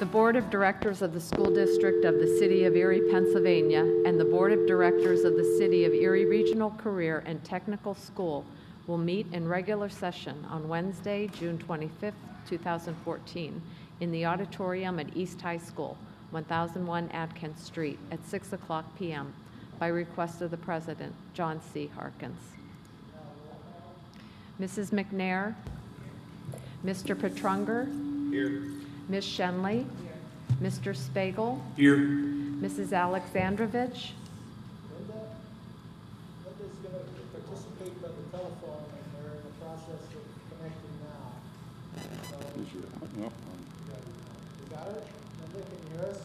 The Board of Directors of the School District of the City of Erie, Pennsylvania, and the Board of Directors of the City of Erie Regional Career and Technical School will meet in regular session on Wednesday, June 25th, 2014, in the auditorium at East High School, 1001 Atkins Street, at 6 o'clock p.m., by request of the President, John C. Harkins. Mrs. McNair, Mr. Petrunger, Here. Ms. Shenley, Mr. Spagel, Here. Mrs. Alexandrovich, Linda's going to participate by the telephone, and they're in the process of connecting now. So, No. you got it? Linda, can you hear us?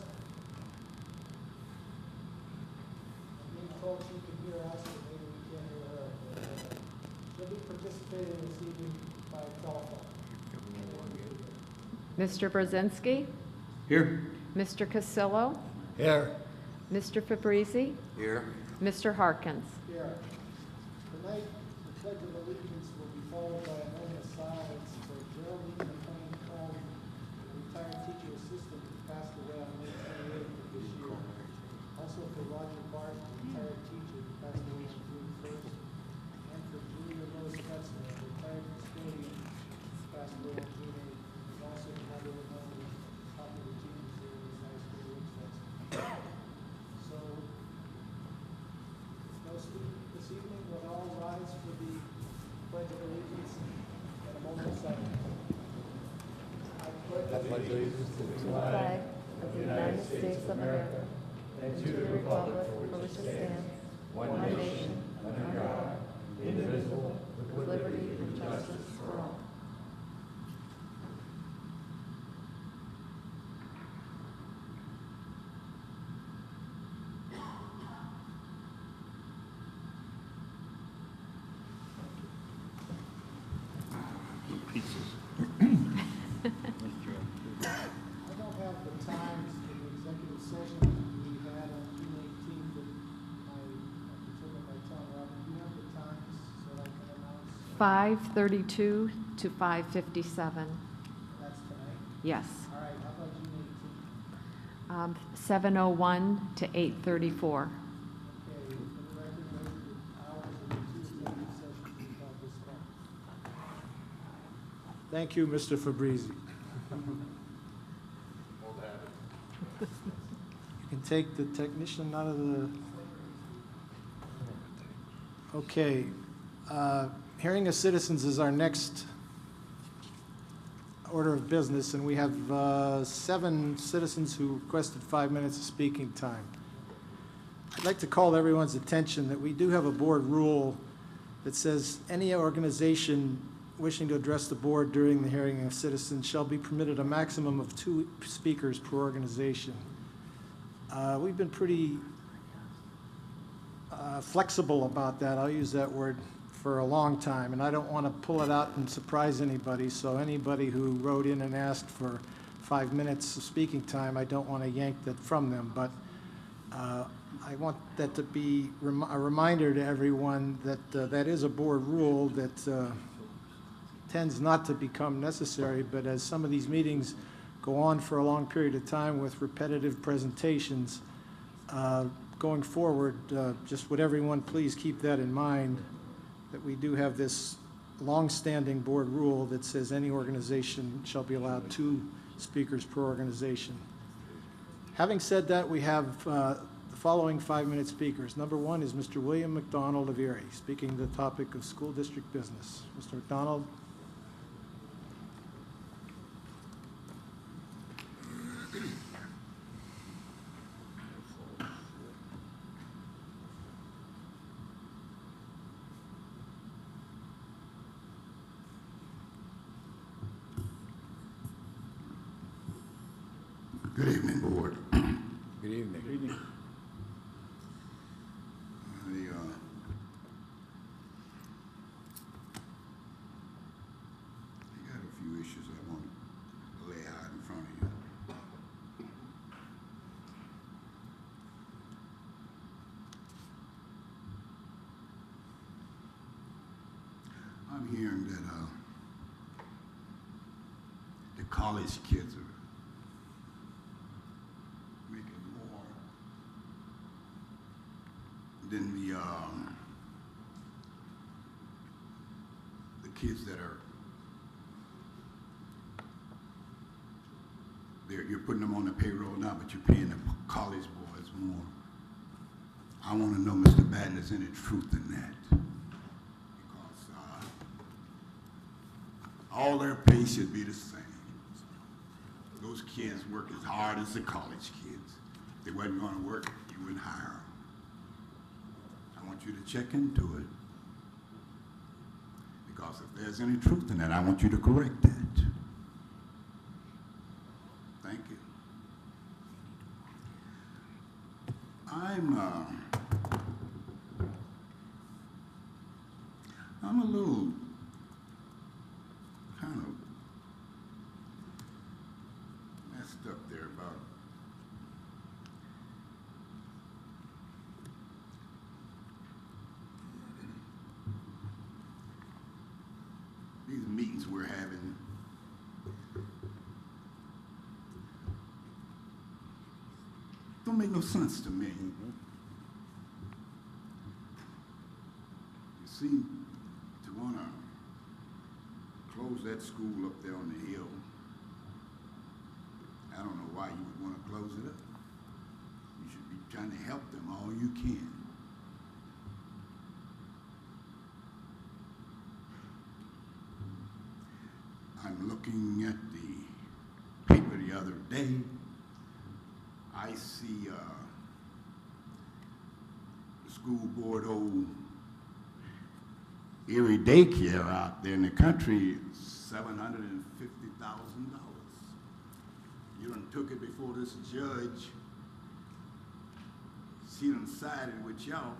I'm being told she can hear us, but maybe we can't hear her. She'll be participating this evening by telephone. Mr. Brzezinski, Here. Mr. Casillo, Here. Mr. Fabrizi, Here. Mr. Harkins. Here. Tonight, the Pledge of Allegiance will be followed by a moment of silence for Geraldine McLean Coleman, a retired teacher assistant who passed away on May 28th of this year. Also for Roger Bart, a retired teacher who passed away on June 1st. And for Julia Rose Metzler, a retired custodian who passed away on June 8th. And also another one of the popular teachers here at this high school, Witch Fest. So, no speaking this evening, we'll all rise for the Pledge of Allegiance and a moment of silence. I pledge allegiance to the Flag of the United States of America and to the republic for which it stands, one nation, under God, indivisible, with liberty and justice for all. Pieces. I don't have the times for the executive session we had on June 18th, but I took it by tongue. Robin, do you have the times so I can announce? 5:32 to 5:57. That's tonight? Yes. All right, how about June 18th? 7:01 to 8:34. Okay, for the record, those are the hours of the two executive sessions we held this month. Thank you, Mr. Fabrizi. You can take the technician out of the... Okay. Hearing of citizens is our next order of business, and we have 7 citizens who requested 5 minutes of speaking time. I'd like to call everyone's attention that we do have a board rule that says any organization wishing to address the board during the hearing of citizens shall be permitted a maximum of 2 speakers per organization. We've been pretty flexible about that. I'll use that word for a long time, and I don't want to pull it out and surprise anybody, so anybody who wrote in and asked for 5 minutes of speaking time, I don't want to yank that from them, but I want that to be a reminder to everyone that that is a board rule that tends not to become necessary, but as some of these meetings go on for a long period of time with repetitive presentations, going forward, just would everyone please keep that in mind, that we do have this long-standing board rule that says any organization shall be allowed 2 speakers per organization. Having said that, we have the following 5-minute speakers. Number 1 is Mr. William McDonald of Erie, speaking to the topic of school district business. Mr. McDonald. Good evening, board. Good evening. Good evening. I got a few issues I want to lay out in front of you. I'm hearing that the college kids are then the kids that are, you're putting them on the payroll now, but you're paying the college boys more. I want to know, Mr. Batten, is any truth in that? Because all their pay should be the same. Those kids work as hard as the college kids. If they wasn't going to work, you wouldn't hire them. I want you to check into it. Because if there's any truth in that, I want you to correct that. Thank you. I'm a little kind of messed up there about these meetings we're having. Don't make no sense to me. You see, to want to close that school up there on the hill, I don't know why you would want to close it up. You should be trying to help them all you can. I'm looking at the paper the other day. I see the school board old Erie daycare out there in the country, $750,000. You done took it before this judge. She done sided with y'all.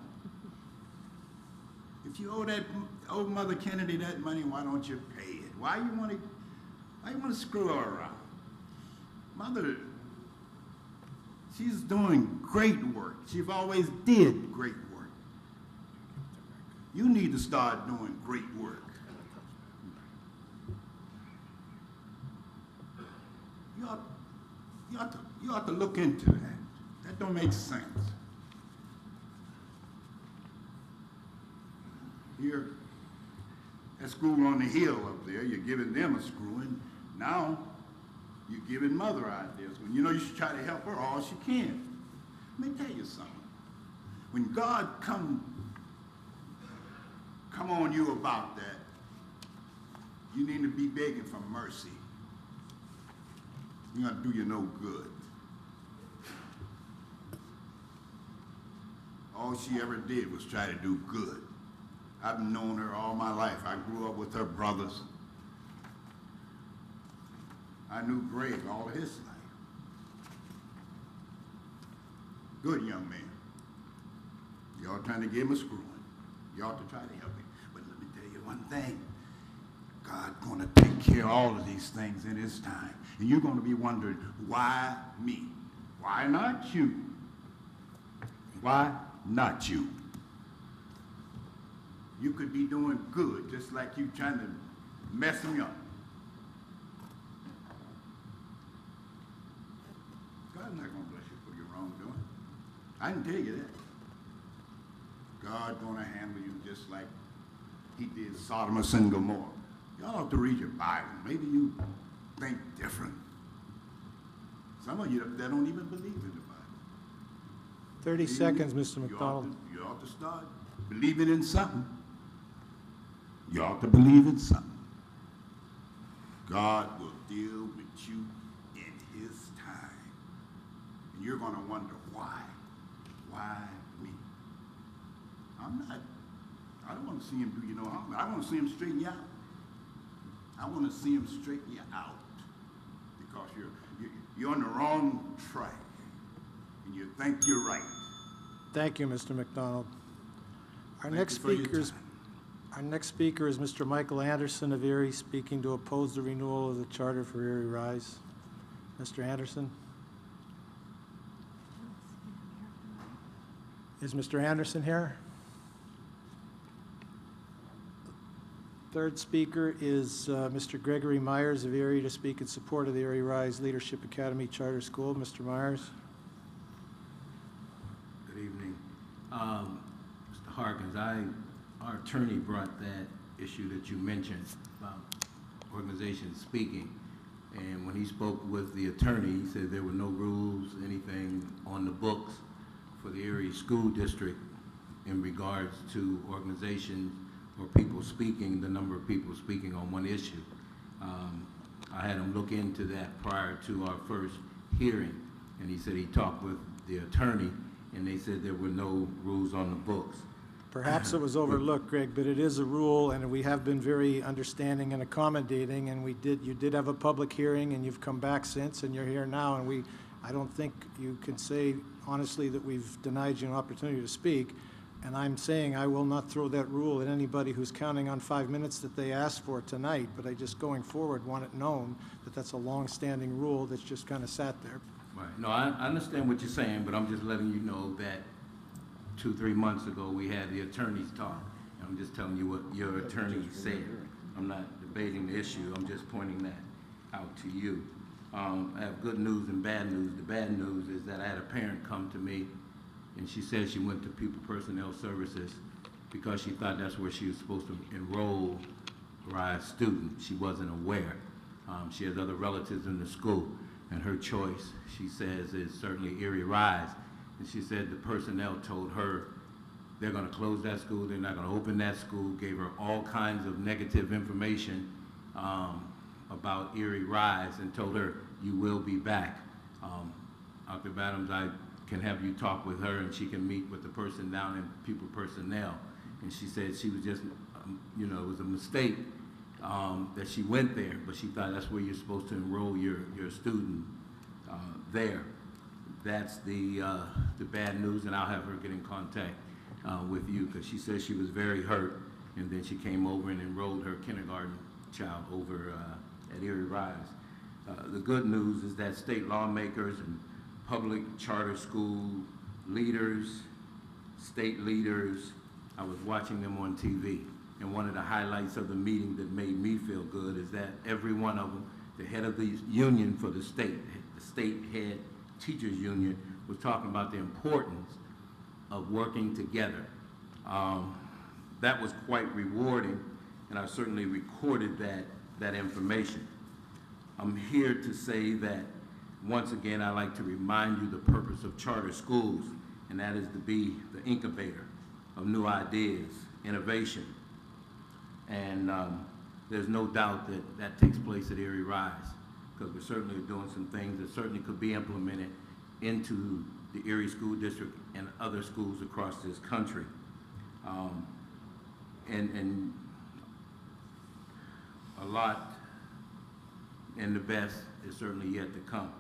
If you owe that old Mother Kennedy that money, why don't you pay it? Why you want to screw her around? Mother, she's doing great work. She's always did great work. You need to start doing great work. You ought to look into that. That don't make sense. Here, that school on the hill up there, you're giving them a screwing. Now, you're giving Mother ideas when you know you should try to help her all she can. Let me tell you something. When God come on you about that, you need to be begging for mercy. It's not gonna do you no good. All she ever did was try to do good. I've known her all my life. I grew up with her brothers. I knew Greg all his life. Good young man. Y'all trying to give him a screwing. You ought to try to help him. But let me tell you one thing. God's going to take care of all of these things in his time. And you're going to be wondering, why me? Why not you? Why not you? You could be doing good, just like you trying to mess me up. God's not going to bless you for your wrongdoing. I can tell you that. God's going to handle you just like he did Sodom and Gomorrah. Y'all ought to read your Bible. Maybe you think different. Some of you up there don't even believe in the Bible. 30 seconds, Mr. McDonald. You ought to start believing in something. You ought to believe in something. God will deal with you in his time. And you're going to wonder why. Why me? I don't want to see him do you no harm. I want to see him straighten you out. I want to see him straighten you out. Because you're on the wrong track. And you think you're right. Thank you, Mr. McDonald. Our next Thank you for your speaker is Mr. Michael Anderson of Erie, speaking to oppose the renewal of the charter for Erie Rise. Mr. Anderson? Is Mr. Anderson here? Third speaker is Mr. Gregory Myers of Erie to speak in support of the Erie Rise Leadership Academy Charter School. Mr. Myers? Good evening. Harkins, our attorney brought that issue that you mentioned about organizations speaking. And when he spoke with the attorney, he said there were no rules, anything on the books for the Erie School District in regards to organizations or people speaking, the number of people speaking on one issue. I had him look into that prior to our first hearing, and he said he talked with the attorney, and they said there were no rules on the books. Perhaps it was overlooked, Greg, but it is a rule, and we have been very understanding and accommodating, and you did have a public hearing, and you've come back since, and you're here now, and I don't think you can say honestly that we've denied you an opportunity to speak. And I'm saying I will not throw that rule at anybody who's counting on 5 minutes that they asked for tonight, but I just going forward want it known that that's a long-standing rule that's just kind of sat there. Right. No, I understand what you're saying, but I'm just letting you know that 2-3 months ago, we had the attorneys talk. I'm just telling you what your attorney said. I'm not debating the issue. I'm just pointing that out to you. I have good news and bad news. The bad news is that I had a parent come to me, and she said she went to Pupil Personnel Services because she thought that's where she was supposed to enroll RISE students. She wasn't aware. She has other relatives in the school, and her choice, she says, is certainly Erie RISE. And she said the personnel told her they're going to close that school, they're not going to open that school, gave her all kinds of negative information about Erie RISE, and told her, you will be back. Dr. Adams, I can have you talk with her, and she can meet with the person down in Pupil Personnel. And she said she was just, it was a mistake that she went there, but she thought that's where you're supposed to enroll your student there. That's the bad news, and I'll have her get in contact with you, because she said she was very hurt, and then she came over and enrolled her kindergarten child over at Erie RISE. The good news is that state lawmakers and public charter school leaders, state leaders, I was watching them on TV, and one of the highlights of the meeting that made me feel good is that every one of them, the head of the union for the state head teachers union, was talking about the importance of working together. That was quite rewarding, and I certainly recorded that information. I'm here to say that, once again, I'd like to remind you the purpose of charter schools, and that is to be the incubator of new ideas, innovation. And there's no doubt that that takes place at Erie RISE, because we're certainly doing some things that certainly could be implemented into the Erie School District and other schools across this country. And a lot, and the best is certainly yet to come.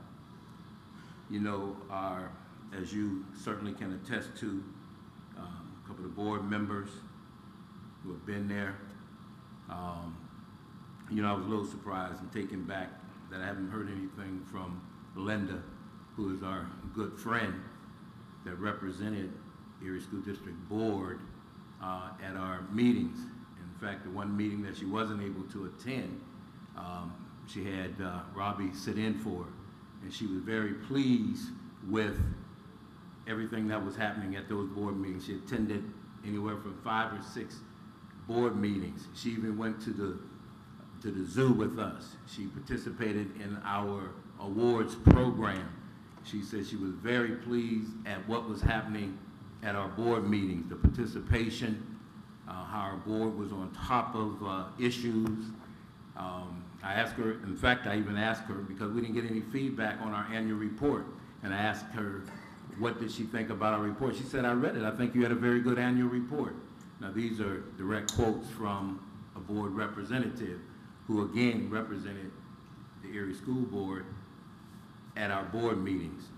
As you certainly can attest to, a couple of board members who have been there, I was a little surprised and taken back that I haven't heard anything from Linda, who is our good friend that represented Erie School District Board at our meetings. In fact, the one meeting that she wasn't able to attend, she had Robbie sit in for her, and she was very pleased with everything that was happening at those board meetings. She attended anywhere from 5 or 6 board meetings. She even went to the zoo with us. She participated in our awards program. She said she was very pleased at what was happening at our board meetings, the participation, how our board was on top of issues. I asked her, in fact, I even asked her, because we didn't get any feedback on our annual report, and I asked her, what did she think about our report? She said, I read it. I think you had a very good annual report. Now, these are direct quotes from a board representative who, again, represented the Erie School Board at our board meetings.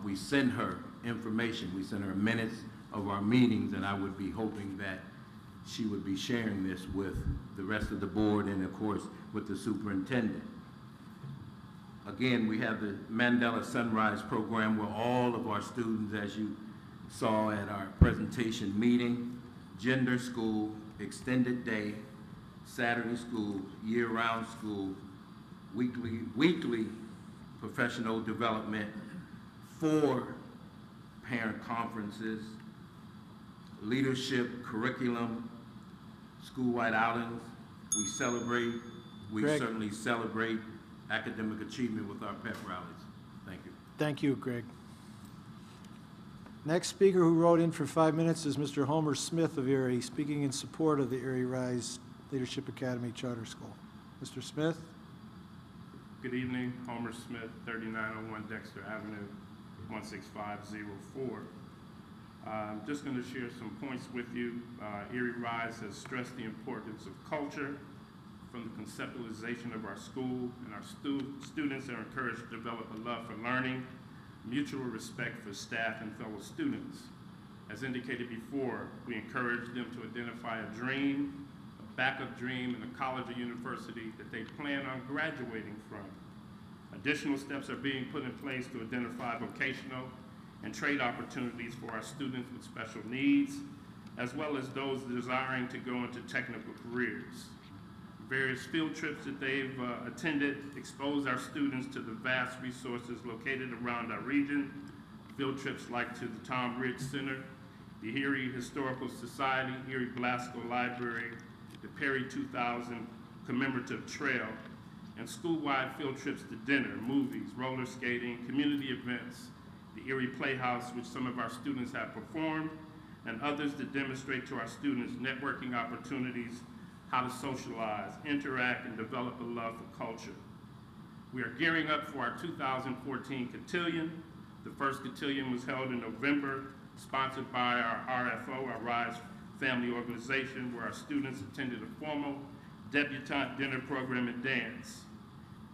We send her information. We send her minutes of our meetings, and I would be hoping that she would be sharing this with the rest of the board and, of course, with the superintendent. Again, we have the Mandela Sunrise program, where all of our students, as you saw at our presentation meeting, gender school, extended day, Saturday school, year-round school, weekly professional development, 4 parent conferences, leadership, curriculum, school-wide outings. We Greg. certainly celebrate academic achievement with our pep rallies. Thank you. Thank you, Greg. Next speaker who wrote in for 5 minutes is Mr. Homer Smith of Erie, speaking in support of the Erie Rise Leadership Academy Charter School. Mr. Smith? Good evening, Homer Smith, 3901 Dexter Avenue, 16504. I'm just going to share some points with you. Erie Rise has stressed the importance of culture from the conceptualization of our school, and our students are encouraged to develop a love for learning, mutual respect for staff and fellow students. As indicated before, we encourage them to identify a dream, a backup dream in a college or university that they plan on graduating from. Additional steps are being put in place to identify vocational and trade opportunities for our students with special needs, as well as those desiring to go into technical careers. Various field trips that they've attended expose our students to the vast resources located around our region. Field trips like to the Tom Ridge Center, the Erie Historical Society, Erie Blasco Library, the Perry 2000 Commemorative Trail, and school-wide field trips to dinner, movies, roller skating, community events, the Erie Playhouse, which some of our students have performed, and others that demonstrate to our students networking opportunities, how to socialize, interact, and develop a love for culture. We are gearing up for our 2014 cotillion. The first cotillion was held in November, sponsored by our RFO, our Rise Family Organization, where our students attended a formal debutante dinner program and dance.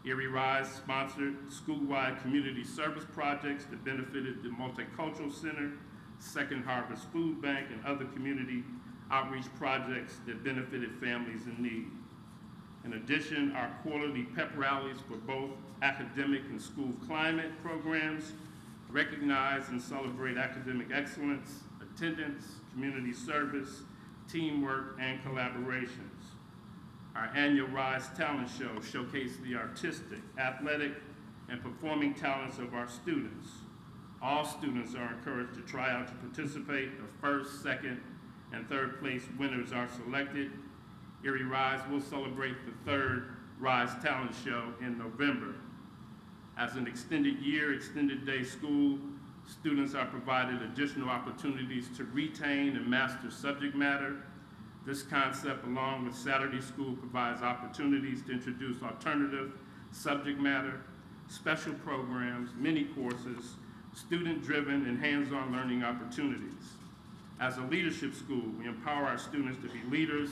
Erie Rise sponsored school-wide community service projects that benefited the Multicultural Center, Second Harvest Food Bank, and other community outreach projects that benefited families in need. In addition, our quarterly pep rallies for both academic and school climate programs recognize and celebrate academic excellence, attendance, community service, teamwork, and collaborations. Our annual Rise Talent Show showcases the artistic, athletic, and performing talents of our students. All students are encouraged to try out to participate. The first, second, and third place winners are selected. Erie Rise will celebrate the third Rise Talent Show in November. As an extended year, extended day school, students are provided additional opportunities to retain and master subject matter. This concept, along with Saturday school, provides opportunities to introduce alternative subject matter, special programs, mini courses, student-driven and hands-on learning opportunities. As a leadership school, we empower our students to be leaders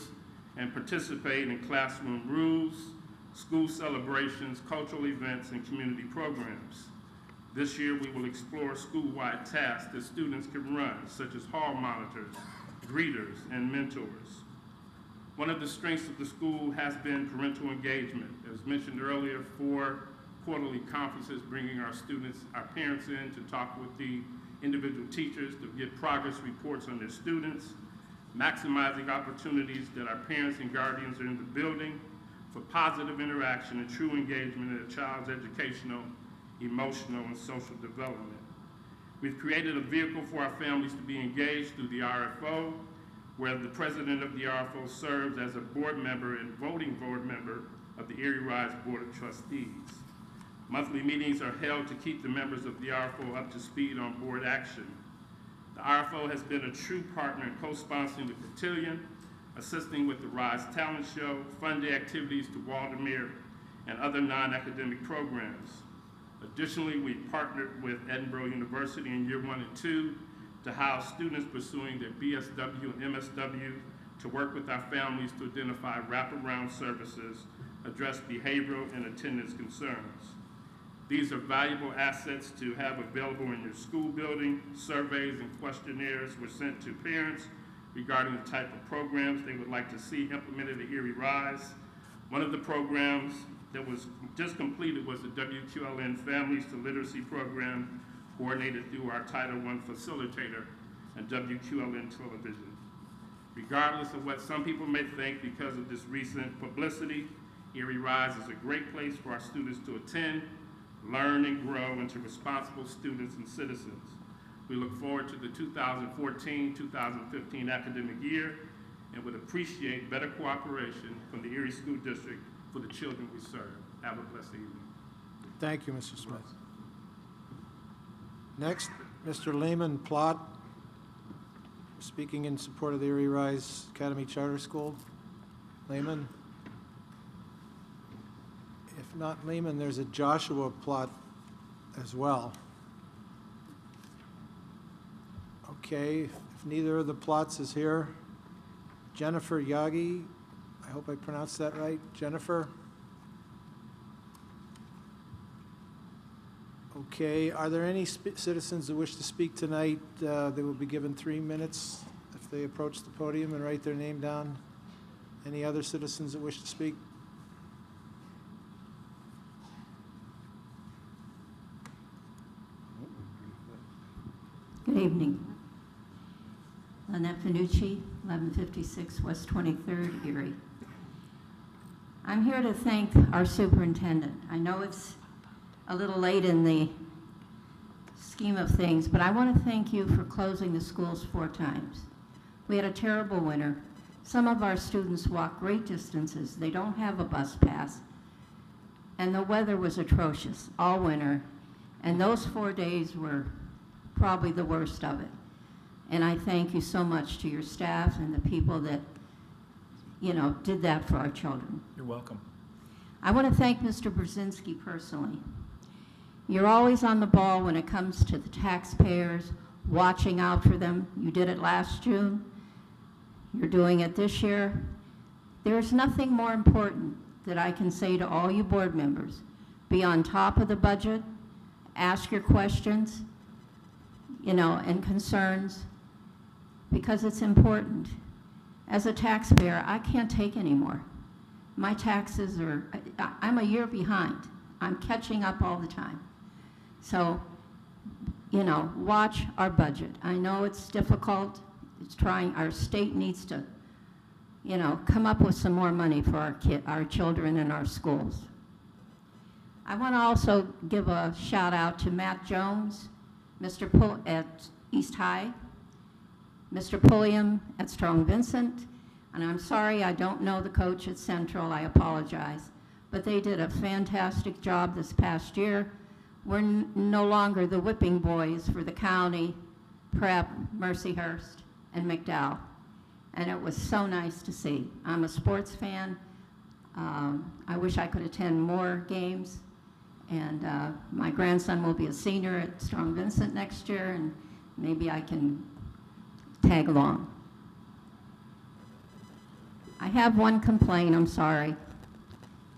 and participate in classroom rules, school celebrations, cultural events, and community programs. This year, we will explore school-wide tasks that students can run, such as hall monitors, greeters, and mentors. One of the strengths of the school has been parental engagement. As mentioned earlier, 4 quarterly conferences bringing our students, our parents in to talk with the individual teachers to get progress reports on their students, maximizing opportunities that our parents and guardians are in the building for positive interaction and true engagement in a child's educational, emotional, and social development. We've created a vehicle for our families to be engaged through the RFO, where the president of the RFO serves as a board member and voting board member of the Erie Rise Board of Trustees. Monthly meetings are held to keep the members of the RFO up to speed on board action. The RFO has been a true partner in co-sponsoring the cotillion, assisting with the Rise Talent Show, funding activities to Waldameer, and other non-academic programs. Additionally, we partnered with Edinburgh University in year 1 and 2 to house students pursuing their BSW and MSW, to work with our families to identify wraparound services, address behavioral and attendance concerns. These are valuable assets to have available in your school building. Surveys and questionnaires were sent to parents regarding the type of programs they would like to see implemented at Erie Rise. One of the programs that was just completed was the WQLN Families to Literacy program, coordinated through our Title I facilitator and WQLN television. Regardless of what some people may think because of this recent publicity, Erie Rise is a great place for our students to attend, learn, and grow into responsible students and citizens. We look forward to the 2014-2015 academic year and would appreciate better cooperation from the Erie School District for the children we serve. Have a blessed evening. Thank you, Mr. Smith. Next, Mr. Lehman Plott, speaking in support of the Erie Rise Academy Charter School. Lehman? If not Lehman, there's a Joshua Plott as well. Okay, if neither of the Plotts is here, Jennifer Yagi, I hope I pronounced that right. Jennifer? Okay, are there any citizens that wish to speak tonight? They will be given 3 minutes if they approach the podium and write their name down. Any other citizens that wish to speak? Good evening. Lynette Finucci, 1156 West 23rd, Erie. I'm here to thank our superintendent. I know it's a little late in the scheme of things, but I want to thank you for closing the schools 4 times. We had a terrible winter. Some of our students walk great distances. They don't have a bus pass. And the weather was atrocious all winter. And those 4 days were probably the worst of it. And I thank you so much to your staff and the people that, did that for our children. You're welcome. I want to thank Mr. Brzezinski personally. You're always on the ball when it comes to the taxpayers, watching out for them. You did it last June. You're doing it this year. There's nothing more important that I can say to all you board members. Be on top of the budget, ask your questions, and concerns, because it's important. As a taxpayer, I can't take anymore. My taxes I'm a year behind. I'm catching up all the time. So, watch our budget. I know it's difficult. It's trying. Our state needs to, come up with some more money for our children in our schools. I want to also give a shout out to Matt Jones, Mr. at East High, Mr. Pulliam at Strong Vincent, and I'm sorry I don't know the coach at Central. I apologize. But they did a fantastic job this past year. We're no longer the whipping boys for the county, Prep, Mercyhurst, and McDowell. And it was so nice to see. I'm a sports fan. I wish I could attend more games. And my grandson will be a senior at Strong Vincent next year, and maybe I can tag along. I have one complaint, I'm sorry.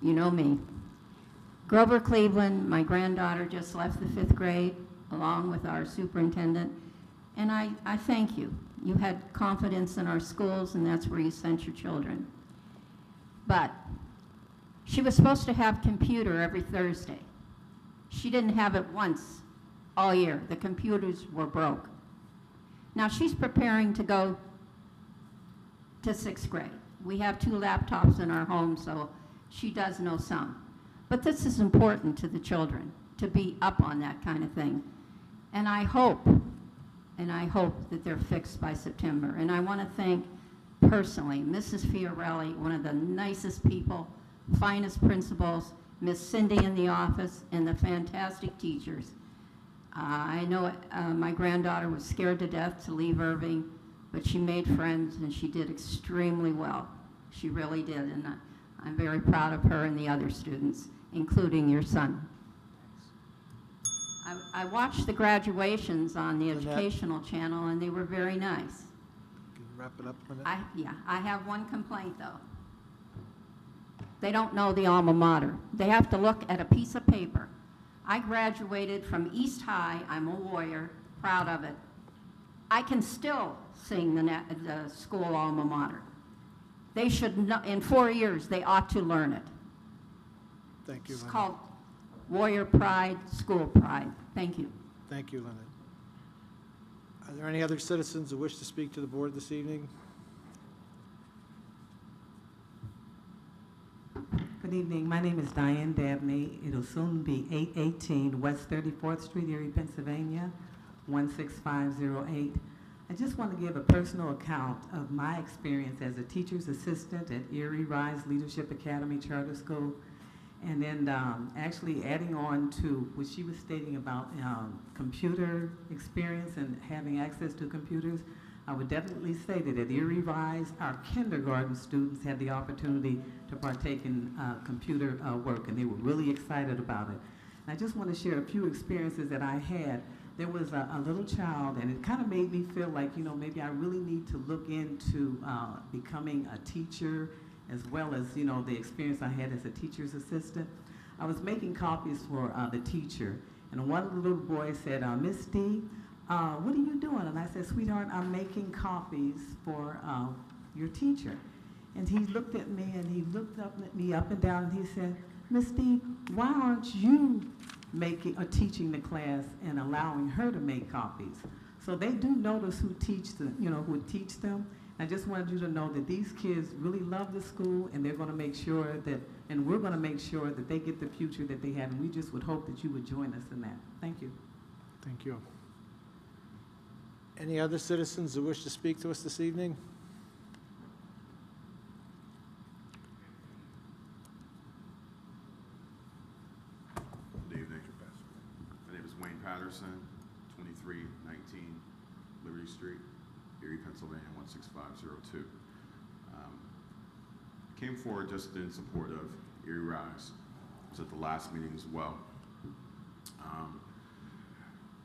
You know me. Grover Cleveland, my granddaughter just left the 5th grade along with our superintendent, and I thank you. You had confidence in our schools, and that's where you sent your children. But she was supposed to have computer every Thursday. She didn't have it once all year. The computers were broke. Now she's preparing to go to 6th grade. We have 2 laptops in our home, so she does know some. But this is important to the children, to be up on that kind of thing. And I hope that they're fixed by September. And I want to thank personally Mrs. Fiorelli, one of the nicest people, finest principals, Miss Cindy in the office, and the fantastic teachers. I know my granddaughter was scared to death to leave Irving, but she made friends and she did extremely well. She really did, and I'm very proud of her and the other students, including your son. I watched the graduations on the Lynette. educational channel, and they were very nice. Can you wrap it up a minute? I have one complaint, though. They don't know the alma mater. They have to look at a piece of paper. I graduated from East High. I'm a Warrior, proud of it. I can still sing the school alma mater. They should know, in 4 years, they ought to learn it. Thank you, It's Lynette. called Warrior Pride, School Pride. Thank you. Thank you, Lynette. Are there any other citizens who wish to speak to the board this evening? Good evening. My name is Diane Dabney. It'll soon be 818 West 34th Street, Erie, Pennsylvania. 16508. I just want to give a personal account of my experience as a teacher's assistant at Erie Rise Leadership Academy Charter School, and then actually adding on to what she was stating about computer experience and having access to computers. I would definitely say that at Erie Rise, our kindergarten students had the opportunity to partake in computer work, and they were really excited about it. And I just want to share a few experiences that I had. There was a little child, and it kind of made me feel like, you know, maybe I really need to look into becoming a teacher, as well as, you know, the experience I had as a teacher's assistant. I was making copies for the teacher, and one little boy said, Miss D, what are you doing? And I said, sweetheart, I'm making copies for your teacher. And he looked at me, and he looked up at me up and down, and he said, Miss D, why aren't you making or teaching the class and allowing her to make copies? So they do notice who teach them, you know, who teach them. I just wanted you to know that these kids really love the school, and they're going to make sure that, and we're going to make sure that they get the future that they have, and we just would hope that you would join us in that. Thank you. Thank you. Any other citizens who wish to speak to us this evening? Good evening. My name is Wayne Patterson, 2319 Liberty Street, Erie, Pennsylvania, 16502. Came forward just in support of Erie Rise. I was at the last meeting as well.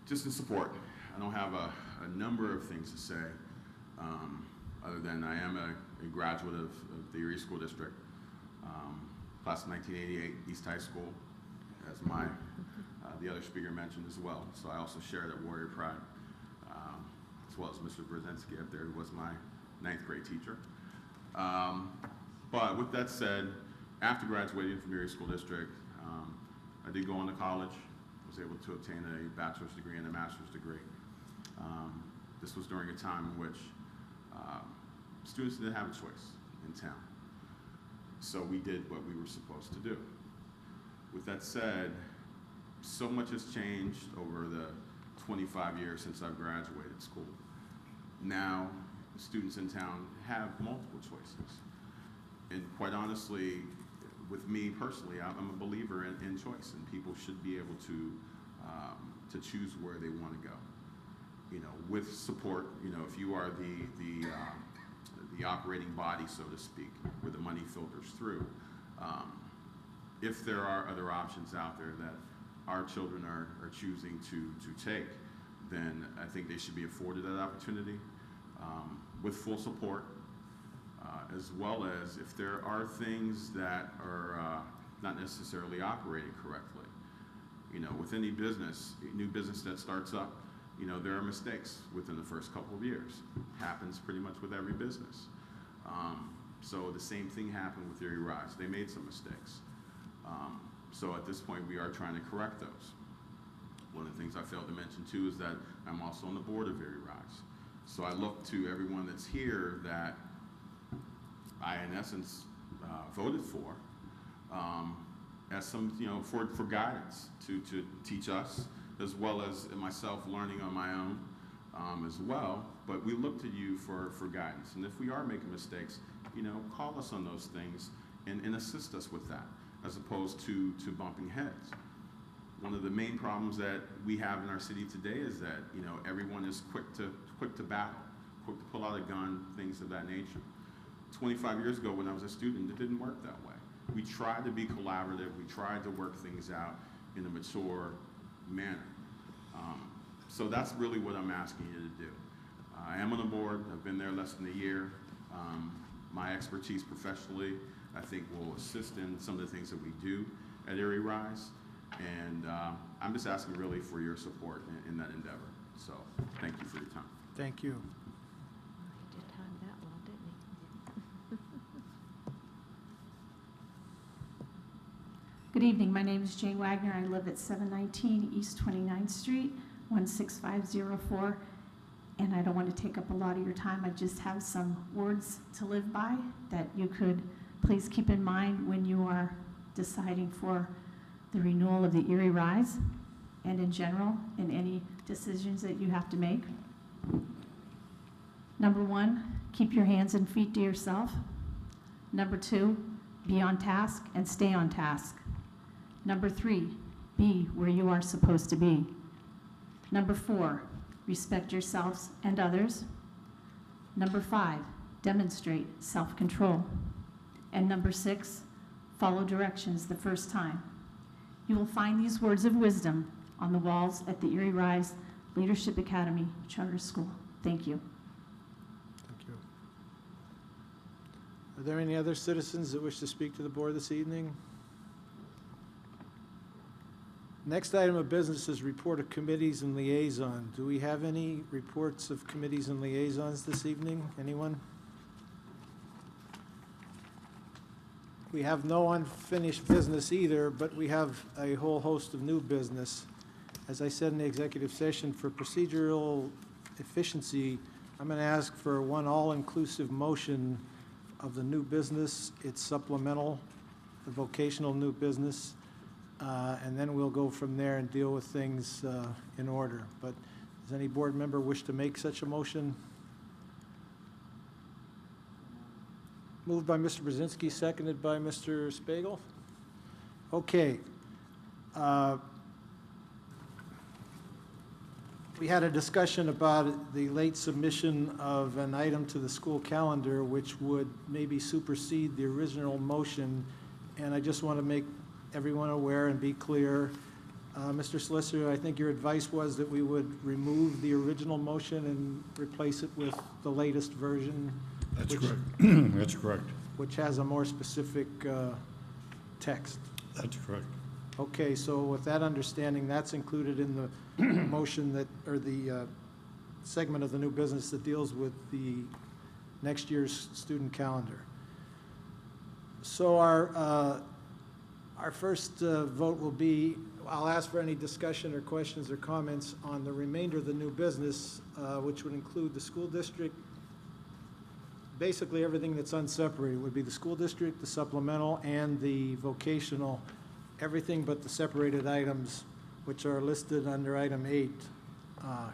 Just in support. I don't have a number of things to say, other than I am a graduate of the Erie School District, class of 1988, East High School, as the other speaker mentioned as well. So I also share that Warrior Pride, as well as Mr. Brzezinski up there, who was my 9th grade teacher. But with that said, after graduating from Erie School District, I did go on to college, was able to obtain a bachelor's degree and a master's degree. This was during a time in which students didn't have a choice in town. So we did what we were supposed to do. With that said, so much has changed over the 25 years since I've graduated school. Now, students in town have multiple choices. And quite honestly, with me personally, I'm a believer in choice, and people should be able to choose where they want to go. You know, with support, you know, if you are the operating body, so to speak, where the money filters through, if there are other options out there that our children are choosing to take, then I think they should be afforded that opportunity with full support, as well as if there are things that are not necessarily operating correctly. You know, with any business, new business that starts up, you know, there are mistakes within the first couple of years. Happens pretty much with every business. So the same thing happened with Erie Rise. They made some mistakes. So at this point, we are trying to correct those. One of the things I failed to mention too is that I'm also on the board of Erie Rise. So I look to everyone that's here that I, in essence, voted for, as some, you know, for guidance to teach us, as well as myself learning on my own as well. But we look to you for guidance. And if we are making mistakes, you know, call us on those things and assist us with that, as opposed to bumping heads. One of the main problems that we have in our city today is that, you know, everyone is quick to battle, quick to pull out a gun, things of that nature. 25 years ago when I was a student, it didn't work that way. We tried to be collaborative, we tried to work things out in a mature manner. So that's really what I'm asking you to do. I am on the board, I've been there less than a year. My expertise professionally, I think, will assist in some of the things that we do at Erie Rise. And I'm just asking really for your support in that endeavor. So thank you for your time. Thank you. He did time that well, didn't he? Good evening. My name is Jane Wagner. I live at 719 East 29th Street, 16504. And I don't want to take up a lot of your time. I just have some words to live by that you could please keep in mind when you are deciding for the renewal of the Erie Rise. and in general in any decisions that you have to make. Number 1, keep your hands and feet to yourself. Number 2, be on task and stay on task. Number 3, be where you are supposed to be. Number 4, respect yourselves and others. Number 5, demonstrate self-control. And number 6, follow directions the first time. You will find these words of wisdom on the walls at the Erie Rise Leadership Academy Charter School. Thank you. Thank you. Are there any other citizens that wish to speak to the board this evening? Next item of business is report of committees and liaison. Do we have any reports of committees and liaisons this evening? Anyone? We have no unfinished business either, but we have a whole host of new business. As I said in the executive session, for procedural efficiency, I'm going to ask for one all-inclusive motion of the new business, its supplemental, the vocational new business, and then we'll go from there and deal with things in order. But does any board member wish to make such a motion? Moved by Mr. Brzezinski, seconded by Mr. Spiegel. Okay. We had a discussion about the late submission of an item to the school calendar, which would maybe supersede the original motion, and I just want to make everyone aware and be clear. Mr. Solicitor, I think your advice was that we would remove the original motion and replace it with the latest version. That's correct. That's correct. Which has a more specific text. That's correct. Okay, so with that understanding, that's included in the motion that, or the segment of the new business that deals with the next year's student calendar. So our first vote will be, I'll ask for any discussion or questions or comments on the remainder of the new business, which would include the school district. Basically, everything that's unseparated would be the school district, the supplemental, and the vocational, everything but the separated items, which are listed under item 8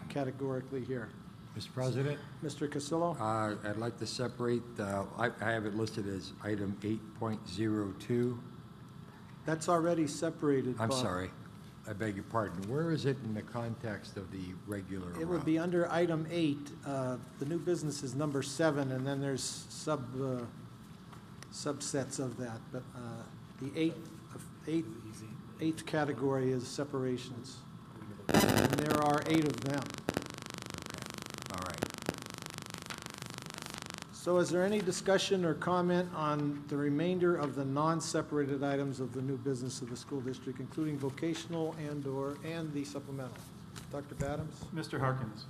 categorically here. Mr. President, Mr. Cassillo? I'd like to separate, I have it listed as item 8.02. That's already separated, I'm Bob. sorry, I beg your pardon. Where is it in the context of the regular? It would be under item 8. The new business is number 7, and then there's subsets of that. But the eighth category is separations. And there are 8 of them. All right. So is there any discussion or comment on the remainder of the non-separated items of the new business of the school district, including vocational and the supplemental? Dr. Badams? Mr. Harkins,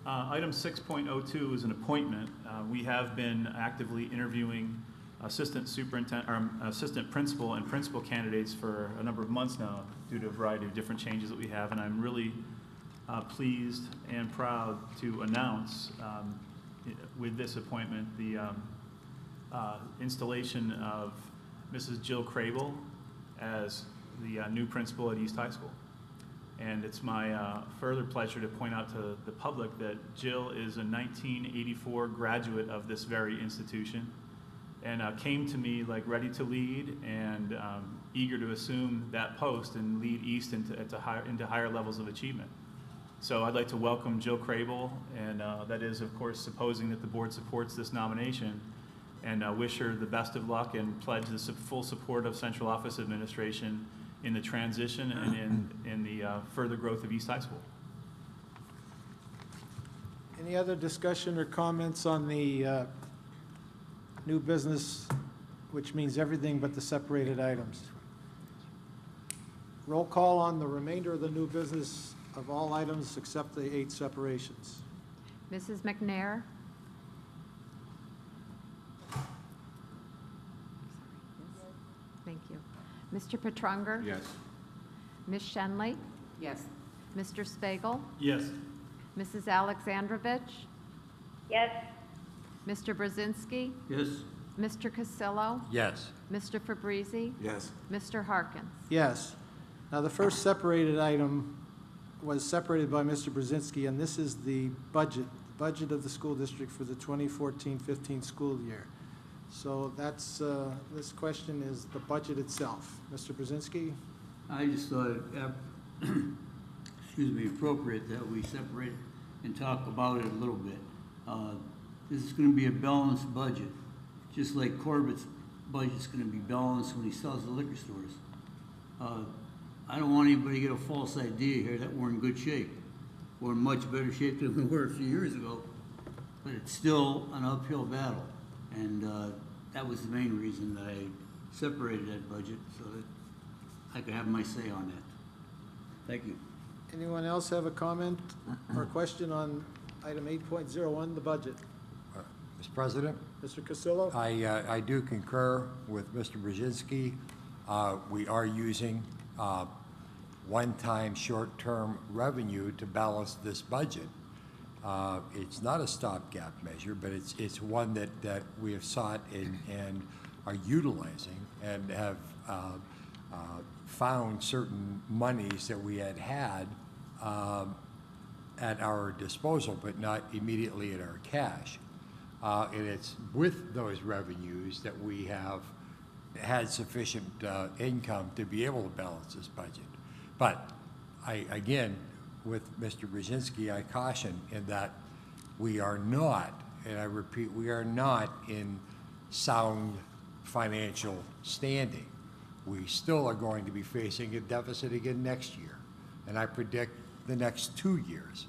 item 6.02 is an appointment. We have been actively interviewing assistant principal and principal candidates for a number of months now due to a variety of different changes that we have, and I'm really pleased and proud to announce with this appointment the installation of Mrs. Jill Crable as the new principal at East High School. And it's my further pleasure to point out to the public that Jill is a 1984 graduate of this very institution and came to me like ready to lead and eager to assume that post and lead East into higher levels of achievement. So I'd like to welcome Jill Crable, and that is, of course, supposing that the board supports this nomination, and wish her the best of luck and pledge the full support of Central Office Administration in the transition and in the further growth of East High School. Any other discussion or comments on the new business, which means everything but the separated items? Roll call on the remainder of the new business of all items except the 8 separations. Mrs. McNair? Thank you. Mr. Petrunger? Yes. Ms. Shenley? Yes. Mr. Spiegel? Yes. Mrs. Alexandrovich? Yes. Mr. Brzezinski? Yes. Mr. Cassillo? Yes. Mr. Fabrizi? Yes. Mr. Harkins? Yes. Now, the first separated item was separated by Mr. Brzezinski, and this is the budget of the school district for the 2014-15 school year. So that's, this question is the budget itself. Mr. Brzezinski? I just thought it, excuse me, appropriate that we separate and talk about it a little bit. This is going to be a balanced budget, just like Corbett's budget's going to be balanced when he sells the liquor stores. I don't want anybody to get a false idea here that we're in good shape. We're in much better shape than we were a few years ago, but it's still an uphill battle. And that was the main reason that I separated that budget, so that I could have my say on that. Thank you. Anyone else have a comment or question on item 8.01, the budget? Mr. President? Mr. Cassillo? I do concur with Mr. Brzezinski. We are using one-time short-term revenue to balance this budget. It's not a stopgap measure, but it's one that we have sought and are utilizing and have found certain monies that we had at our disposal, but not immediately in our cash. And it's with those revenues that we have had sufficient income to be able to balance this budget. But again, with Mr. Brzezinski, I caution in that we are not, and I repeat, we are not in sound financial standing. We still are going to be facing a deficit again next year. And I predict the next 2 years,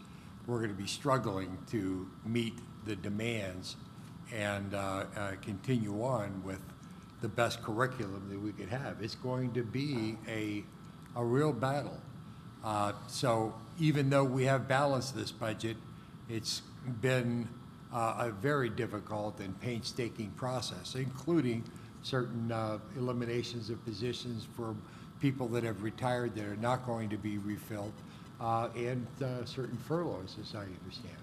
we're going to be struggling to meet the demands and continue on with the best curriculum that we could have. It's going to be a real battle. So even though we have balanced this budget, it's been a very difficult and painstaking process, including certain eliminations of positions for people that have retired that are not going to be refilled, and certain furloughs, as I understand.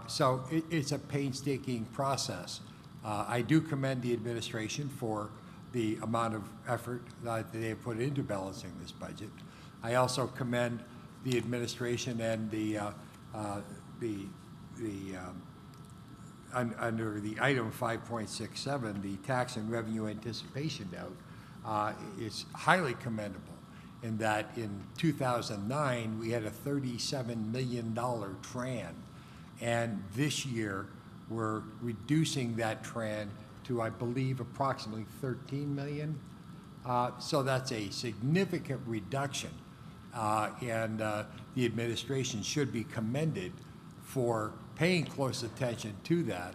So it's a painstaking process. I do commend the administration for the amount of effort that they have put into balancing this budget. I also commend the administration and under the item 5.67, the tax and revenue anticipation note is highly commendable in that in 2009 we had a $37 million tran, and this year we're reducing that tran to, I believe, approximately 13 million. So that's a significant reduction, and the administration should be commended for paying close attention to that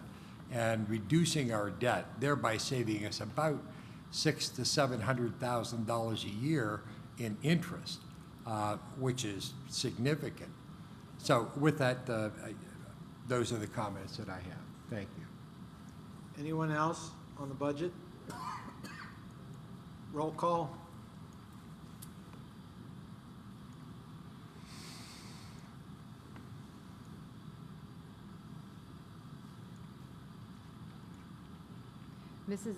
and reducing our debt, thereby saving us about $600,000 to $700,000 a year in interest, which is significant. So with that, those are the comments that I have. Thank you. Anyone else on the budget? Roll call. Mrs.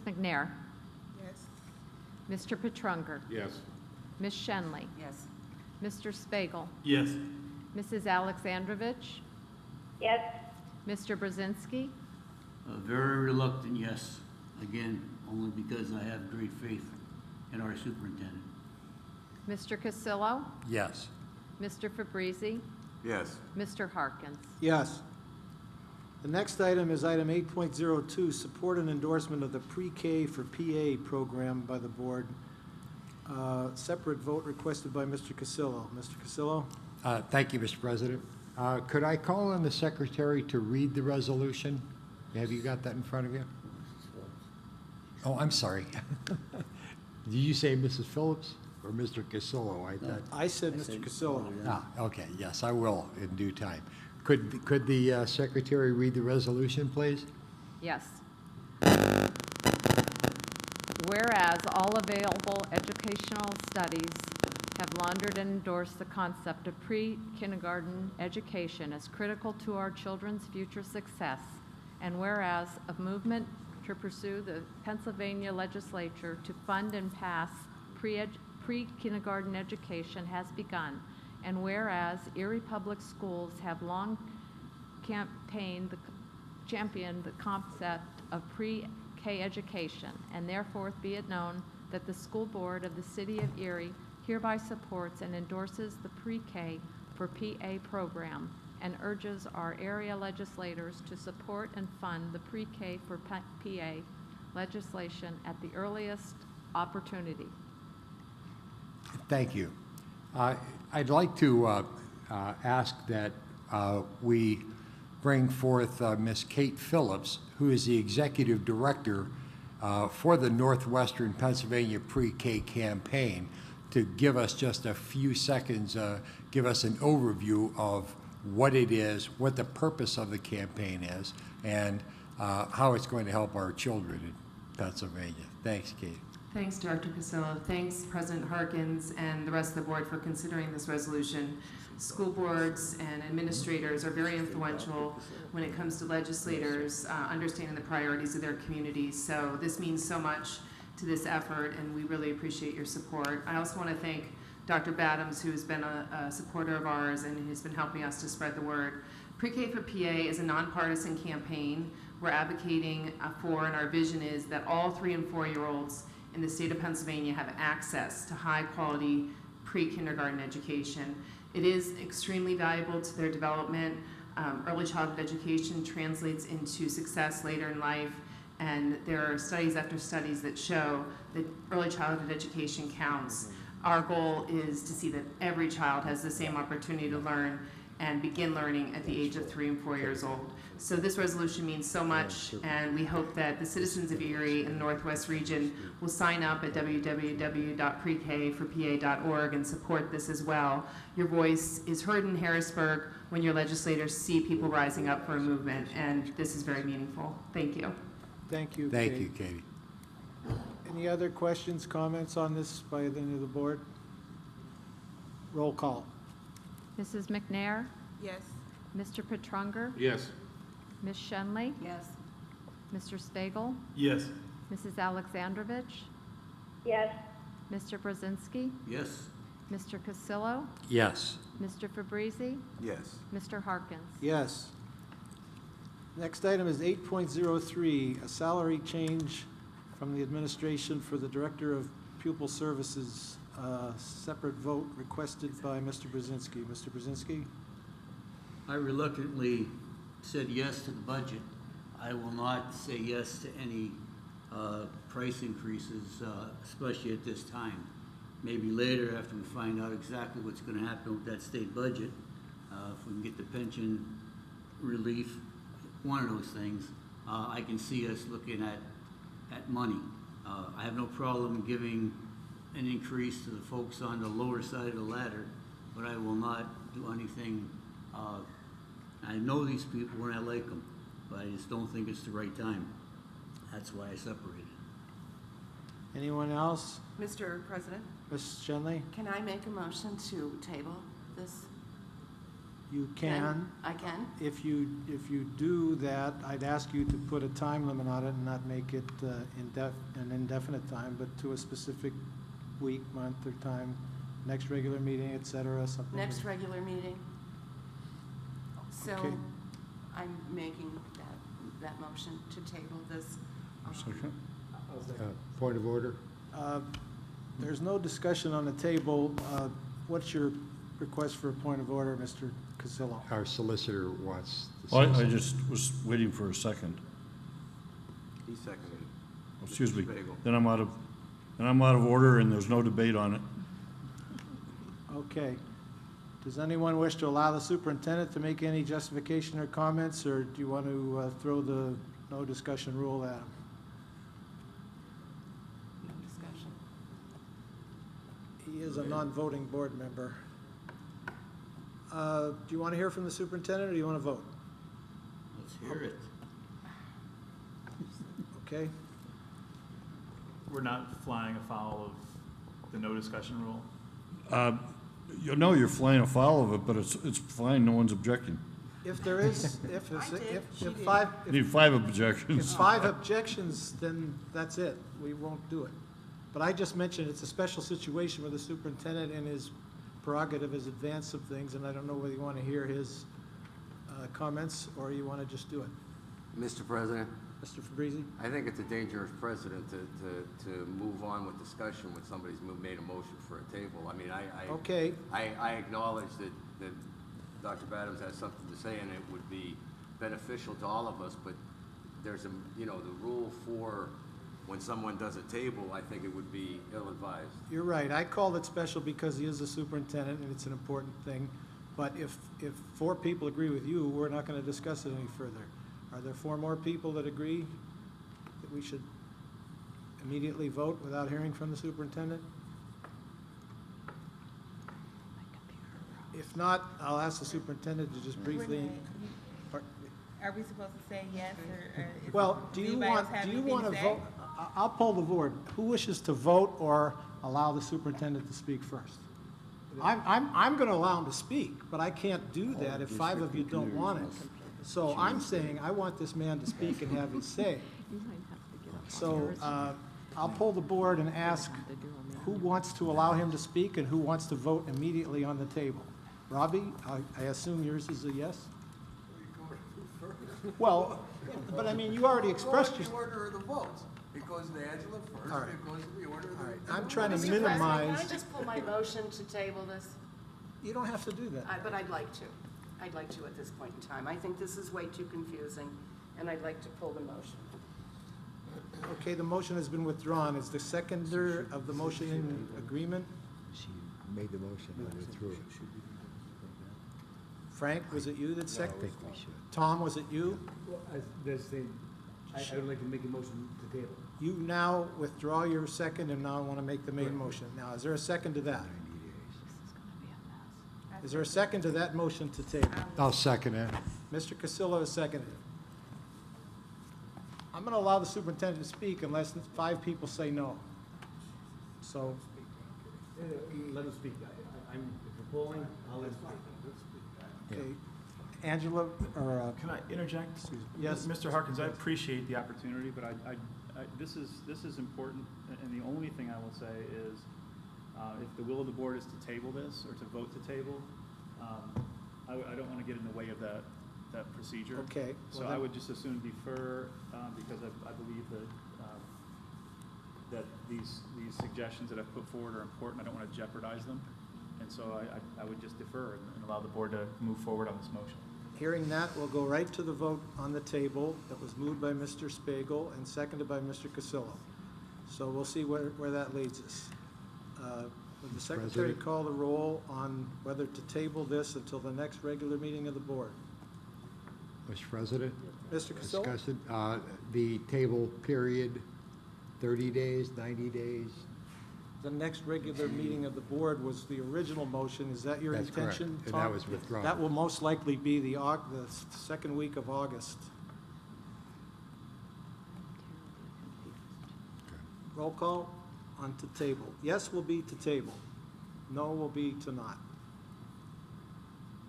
McNair. Yes. Mr. Petrunger. Yes. Ms. Shenley. Yes. Mr. Spiegel. Yes. Mrs. Alexandrovich. yes, Mr. Brzezinski. Very reluctant, yes. Again, only because I have great faith in our superintendent. Mr. Cassillo. Yes. Mr. Fabrizi. Yes. Mr. Harkins. Yes. The next item is item 8.02, support and endorsement of the pre-K for PA program by the board. Separate vote requested by Mr. Cassillo. Mr. Cassillo? Thank you, Mr. President. Could I call on the secretary to read the resolution? Have you got that in front of you? Oh, I'm sorry. Did you say Mrs. Phillips or Mr. Cassillo? I thought. I said Mr. Cassillo. Okay, yes, I will in due time. Could the secretary read the resolution, please? Yes. Whereas all available educational studies have laundered and endorsed the concept of pre-kindergarten education as critical to our children's future success, and whereas a movement to pursue the Pennsylvania legislature to fund and pass pre-kindergarten education has begun, And whereas Erie Public Schools have long championed the concept of pre-K education, and therefore be it known that the school board of the city of Erie hereby supports and endorses the pre-K for PA program and urges our area legislators to support and fund the pre-K for PA legislation at the earliest opportunity. Thank you. I'd like to ask that we bring forth Ms. Kate Phillips, who is the Executive Director for the Northwestern Pennsylvania Pre-K campaign, to give us just a few seconds, give us an overview of what it is, what the purpose of the campaign is, and how it's going to help our children in Pennsylvania. Thanks, Kate. Thanks, Dr. Castillo. Thanks, President Harkins and the rest of the board for considering this resolution. School boards and administrators are very influential when it comes to legislators understanding the priorities of their communities. So this means so much to this effort, and we really appreciate your support. I also want to thank Dr. Badams, who has been a supporter of ours and who's been helping us to spread the word. Pre-K for PA is a nonpartisan campaign we're advocating for, and our vision is that all 3- and 4-year-olds in the state of Pennsylvania have access to high-quality pre-kindergarten education. It is extremely valuable to their development. Early childhood education translates into success later in life, and there are studies after studies that show that early childhood education counts. Our goal is to see that every child has the same opportunity to learn and begin learning at the age of 3 and 4 years old. So this resolution means so much, and we hope that the citizens of Erie and the Northwest region will sign up at www.prekforpa.org and support this as well. Your voice is heard in Harrisburg when your legislators see people rising up for a movement, and this is very meaningful. Thank you. Thank you, Thank Kate. you, Katie. Any other questions, comments on this by any of the board? Roll call. Mrs. McNair, Yes. Mr. Petrunger, Yes. Ms. Shenley, Yes. Mr. Spagel, Yes. Mrs. Alexandrovich, yes, Mr. Brzezinski, Yes. Mr. Castillo, Yes. Mr. Fabrizi, Yes. Mr. Harkins. Yes. Next item is 8.03, a salary change from the administration for the Director of Pupil Services. Separate vote requested by Mr. Brzezinski. Mr. Brzezinski? I reluctantly said yes to the budget. I will not say yes to any price increases, especially at this time. Maybe later, after we find out exactly what's going to happen with that state budget, if we can get the pension relief, one of those things, I can see us looking at money. I have no problem giving an increase to the folks on the lower side of the ladder, but I will not do anything. I know these people and I like them, but I just don't think it's the right time. That's why I separated. Anyone else? Mr. President, Ms. Shenley? can I make a motion to table this? You can. I can? If you do that, I'd ask you to put a time limit on it and not make it an indefinite time, but to a specific week, month, or time, next regular meeting, et cetera, something. Next regular meeting. So Okay. I'm making that motion to table this. Second? Point of order? There's no discussion on the table. What's your request for a point of order, Mr. Casillo? Our solicitor wants to I say just was waiting for a second. He seconded Excuse me. Bagel. Then I'm out of order and there's no debate on it. Okay. Does anyone wish to allow the superintendent to make any justification or comments, or do you want to throw the no discussion rule at him? No discussion. He is a non-voting board member. Do you want to hear from the superintendent, or do you want to vote? Let's hear it. Okay. We're not flying afoul of the no discussion rule. You know you're flying afoul of it, but it's fine, no one's objecting. If there is, if You need 5 objections. 5 objections, then that's it. We won't do it. But I just mentioned it's a special situation where the superintendent in his prerogative as advance of things, and I don't know whether you want to hear his comments or you want to just do it. Mr. President, Mr. Fabrizi? I think it's a dangerous precedent to move on with discussion when somebody's made a motion for a table. I mean, Okay. I acknowledge that Dr. Badams has something to say, and it would be beneficial to all of us, but there's the rule for when someone does a table, I think it would be ill-advised. You're right. I called it special because he is the superintendent and it's an important thing. But if 4 people agree with you, we're not going to discuss it any further. Are there 4 more people that agree that we should immediately vote without hearing from the superintendent? If not, I'll ask the superintendent to just briefly. Are we supposed to say yes, or is Well, do you anybody else want have to anything to say? vote? I'll poll the board. Who wishes to vote or allow the superintendent to speak first? I'm going to allow him to speak, but I can't do that if 5 of you don't want it. So I'm saying I want this man to speak and have his say. So I'll poll the board and ask who wants to allow him to speak and who wants to vote immediately on the table. Robbie, I assume yours is a yes? Well, but I mean, you already expressed your. The order of the votes. It goes to Angela first, All right. it goes to the order of the. All right, I'm trying to Mr. President, minimize. can I just pull my motion to table this? You don't have to do that. But I'd like to. I'd like to at this point in time. I think this is way too confusing, and I'd like to pull the motion. Okay, the motion has been withdrawn. Is the seconder of the motion in agreement? She made the motion and withdrew it. Frank, was it you that I seconded? think we should. Tom, was it you? Well, I would like to make a motion to table. You now withdraw your second and now want to make the main motion. Now, is there a second to that? Is there a second to that motion to table? I'll second it. Mr. Cassillo has seconded. I'm going to allow the superintendent to speak unless 5 people say no. So, Let him speak. If you're polling, I'll let him speak. okay, Angela, or, Can I interject? excuse me. Yes. Mr. Harkins, I appreciate the opportunity, but this is important, and the only thing I will say is, if the will of the board is to table this, or to vote to table, I don't want to get in the way of that procedure. Okay. So well I then- would just as soon defer, because I believe that these suggestions that I've put forward are important. I don't want to jeopardize them. And so I would just defer and allow the board to move forward on this motion. Hearing that, we'll go right to the vote on the table that was moved by Mr. Spiegel and seconded by Mr. Cassillo. So we'll see where that leads us. Would the secretary President. call the roll on whether to table this until the next regular meeting of the board? Mr. President? Mr. Cassillo? Discussion, the table period, 30 days, 90 days? The next regular meeting of the board was the original motion. Is that your That's correct, intention, and Tom? that was withdrawn. That will most likely be the second week of August. Roll call on to table. Yes will be to table. No will be to not.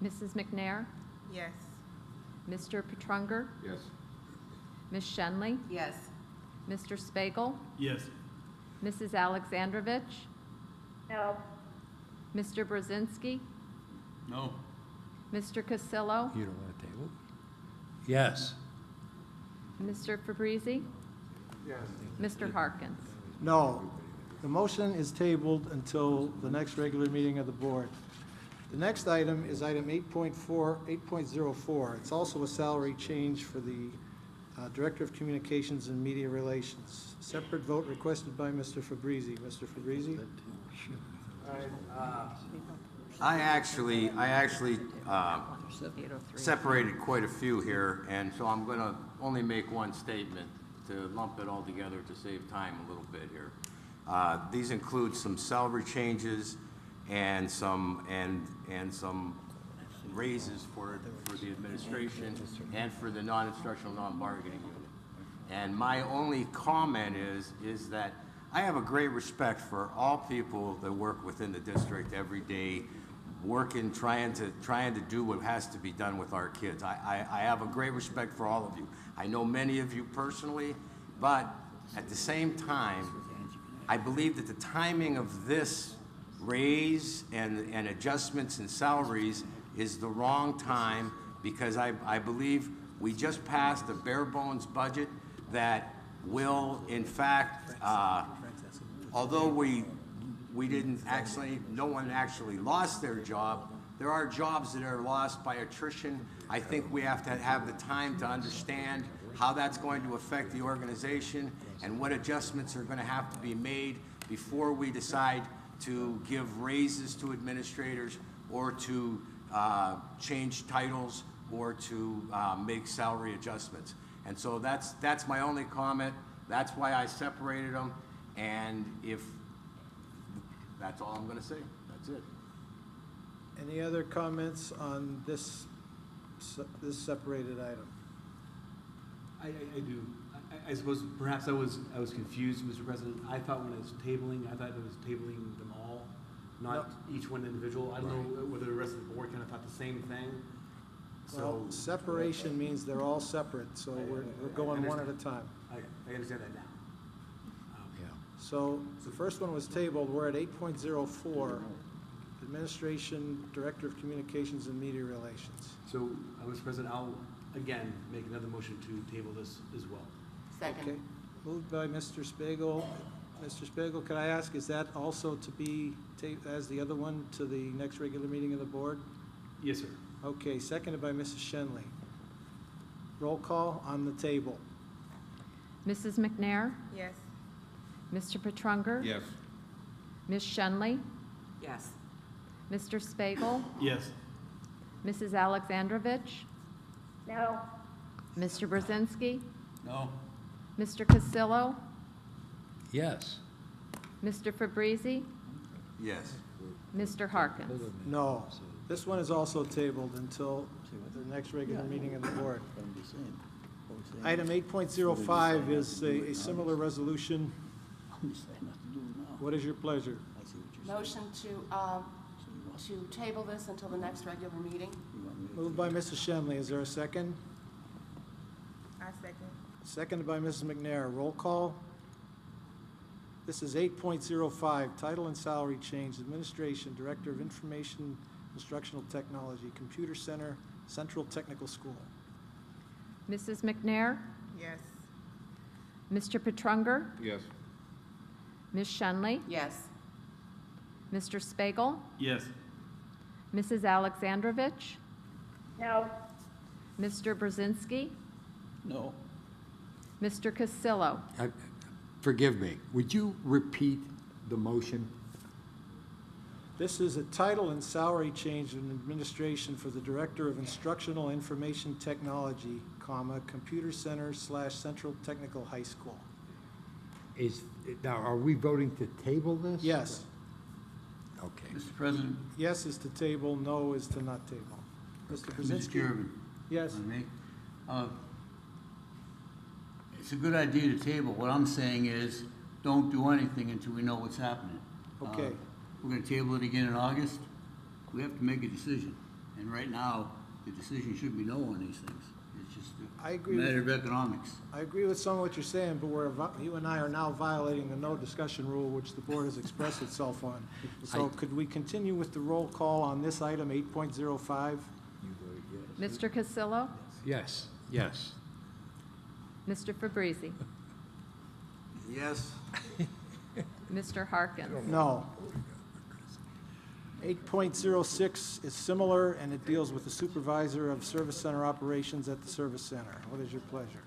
Mrs. McNair? Yes. Mr. Petrunger? Yes. Ms. Shenley? Yes. Mr. Spiegel? Yes. Mrs. Alexandrovich? No. Mr. Brzezinski? No. Mr. Cassillo? You don't want to table? Yes. Mr. Fabrizi? Yes. Mr. Harkins? No. The motion is tabled until the next regular meeting of the board. The next item is item 8.04. It's also a salary change for the Director of Communications and Media Relations. Separate vote requested by Mr. Fabrizi. Mr. Fabrizi? I actually separated quite a few here, and so I'm going to only make one statement to lump it all together to save time a little bit here. These include some salary changes and some raises for the administration and for the non-instructional, non-bargaining unit. And my only comment is that I have a great respect for all people that work within the district every day, working, trying to do what has to be done with our kids. I have a great respect for all of you. I know many of you personally, but at the same time, I believe that the timing of this raise and adjustments in salaries is the wrong time, because I believe we just passed a bare bones budget that will, in fact, although we didn't actually, no one actually lost their job, there are jobs that are lost by attrition. I think we have to have the time to understand how that's going to affect the organization and what adjustments are going to have to be made before we decide to give raises to administrators or to change titles or to make salary adjustments. And so that's my only comment. That's why I separated them. And if, that's all I'm going to say. That's it. Any other comments on this separated item? I do. I suppose perhaps I was confused, Mr. President. I thought when it was tabling, I thought it was tabling them all, not each one individual. I don't know whether the rest of the board kind of thought the same thing. Well, separation means they're all separate, so we're going one at a time. I understand that now. So the first one was tabled. We're at 8.04, Administration, Director of Communications and Media Relations. So, Mr. President, I'll again make another motion to table this as well. Second. Okay. Moved by Mr. Spiegel. Mr. Spiegel, could I ask, is that also to be, as the other one, to the next regular meeting of the board? Yes, sir. Okay, seconded by Mrs. Shenley. Roll call on the table. Mrs. McNair? Yes. Mr. Petrunger? Yes. Ms. Shenley? Yes. Mr. Spiegel? Yes. Mrs. Alexandrovich? No. Mr. Brzezinski? No? Mr. Castillo? Yes. Mr. Fabrizi? Yes. Mr. Harkins? No. This one is also tabled until the next regular meeting of the board. Item 8.05 is a similar resolution. What is your pleasure? Motion to table this until the next regular meeting. Moved by Mrs. Shenley. Is there a second? I second. Seconded by Mrs. McNair. Roll call. This is 8.05, Title and Salary Change, Administration, Director of Information Instructional Technology, Computer Center, Central Technical School. Mrs. McNair? Yes. Mr. Petrunger? Yes. Ms. Shenley? Yes. Mr. Spiegel? Yes. Mrs. Alexandrovich? No. Mr. Brzezinski? No. Mr. Castillo? Forgive me, would you repeat the motion? This is a title and salary change in administration for the Director of Instructional Information Technology, Computer Center / Central Technical High School. Now, are we voting to table this? Yes. Okay. Mr. President? Yes is to table, no is to not table. Mr. Brzezinski? Mr. Chairman? Yes. Pardon me? It's a good idea to table. What I'm saying is, don't do anything until we know what's happening. Okay. We're gonna table it again in August. We have to make a decision. And right now, the decision should be no on these things. It's just I a agree matter with- of economics. I agree with some of what you're saying, but you and I are now violating the no discussion rule, which the board has expressed itself on. So could we continue with the roll call on this item, 8.05? Mr. Castillo? Yes, yes. Mr. Fabrizi? Yes. Mr. Harkins? No. 8.06 is similar, and it deals with the supervisor of service center operations at the service center. What is your pleasure?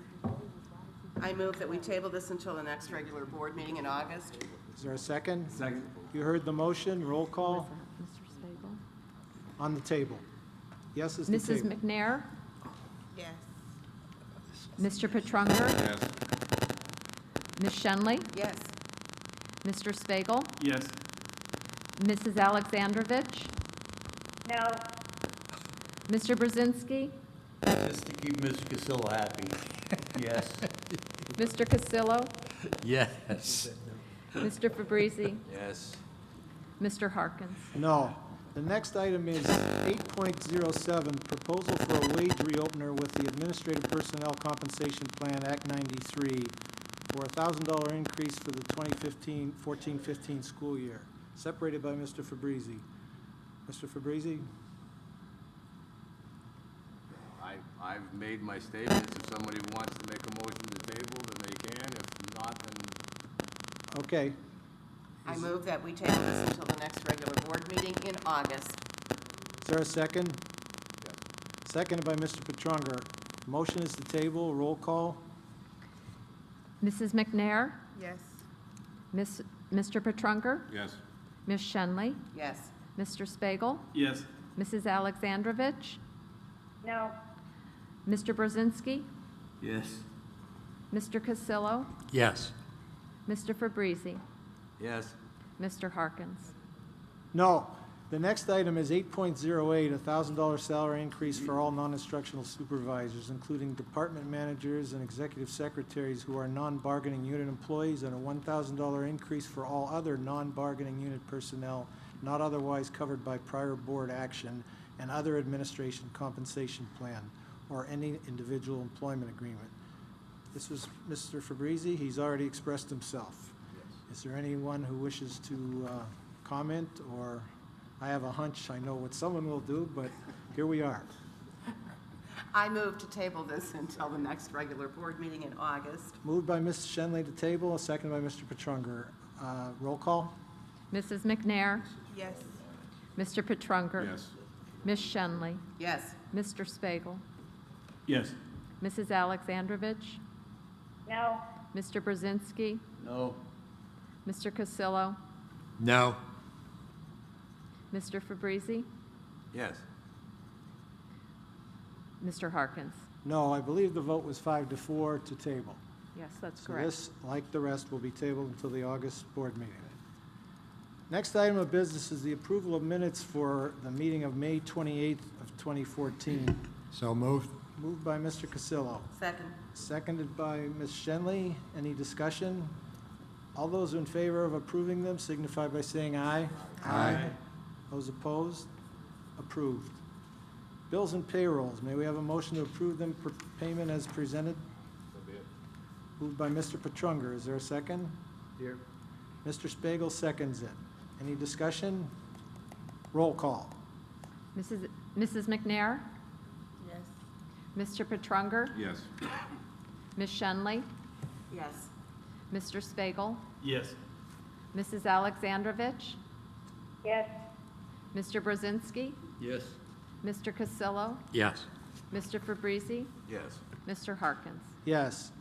I move that we table this until the next regular board meeting in August. Is there a second? Second. You heard the motion. Roll call Mr. Spiegel? on the table. Yes is the Mrs. table. McNair? Yes. Mr. Petrunger? Yes. Ms. Shenley? Yes. Mr. Spiegel? Yes. Mrs. Alexandrovich? No. Mr. Brzezinski? Just to keep Mr. Castillo happy. Yes. Mr. Castillo? Yes. Mr. Fabrizi? Yes. Mr. Harkins? No. The next item is 8.07, proposal for a wage reopener with the Administrative Personnel Compensation Plan, Act 93, for a $1,000 increase for the 2014-15 school year. separated by Mr. Fabrizi. Mr. Fabrizi? I've made my statements. If somebody wants to make a motion to table, then they can. If not, then Okay. I move that we table this until the next regular board meeting in August. Is there a second? Seconded by Mr. Petrunger. Motion is to table, roll call. Mrs. McNair, Yes. Mr. Petrunger, Yes. Ms. Shenley, Yes. Mr. Spiegel, Yes. Mrs. Alexandrovich, No. Mr. Brzezinski, Yes. Mr. Cassillo, Yes. Mr. Fabrizi, yes. Mr. Harkins. No. The next item is 8.08, a $1,000 salary increase for all non-instructional supervisors, including department managers and executive secretaries who are non-bargaining unit employees, and a $1,000 increase for all other non-bargaining unit personnel not otherwise covered by prior board action and other administration compensation plan or any individual employment agreement. This was Mr. Fabrizi. He's already expressed himself. Is there anyone who wishes to comment, or I have a hunch I know what someone will do, but here we are. I move to table this until the next regular board meeting in August. Moved by Ms. Shenley to table, seconded by Mr. Petrunger. Roll call? Mrs. McNair, Yes. Mr. Petrunger, Yes. Ms. Shenley, Yes. Mr. Spiegel, Yes. Mrs. Alexandrovich, No. Mr. Brzezinski, No. Mr. Cassillo, No. Mr. Fabrizi, Yes. Mr. Harkins. No, I believe the vote was 5-4 to table. Yes, that's So correct. this, like the rest, will be tabled until the August board meeting. Next item of business is the approval of minutes for the meeting of May 28th of 2014. So moved. Moved by Mr. Cassillo, Second. seconded by Ms. Shenley. Any discussion? All those in favor of approving them signify by saying aye. Aye. Those opposed? Approved. Bills and payrolls, may we have a motion to approve them for payment as presented? Moved by Mr. Petrunger, is there a second? Here. Mr. Spiegel seconds it. Any discussion? Roll call. Mrs. McNair, Yes. Mr. Petrunger, Yes. Ms. Shenley, Yes. Mr. Spiegel, Yes. Mrs. Alexandrovich, Yes. Mr. Brzezinski, Yes. Mr. Cassillo, Yes. Mr. Fabrizi, Yes. Mr. Harkins. Yes.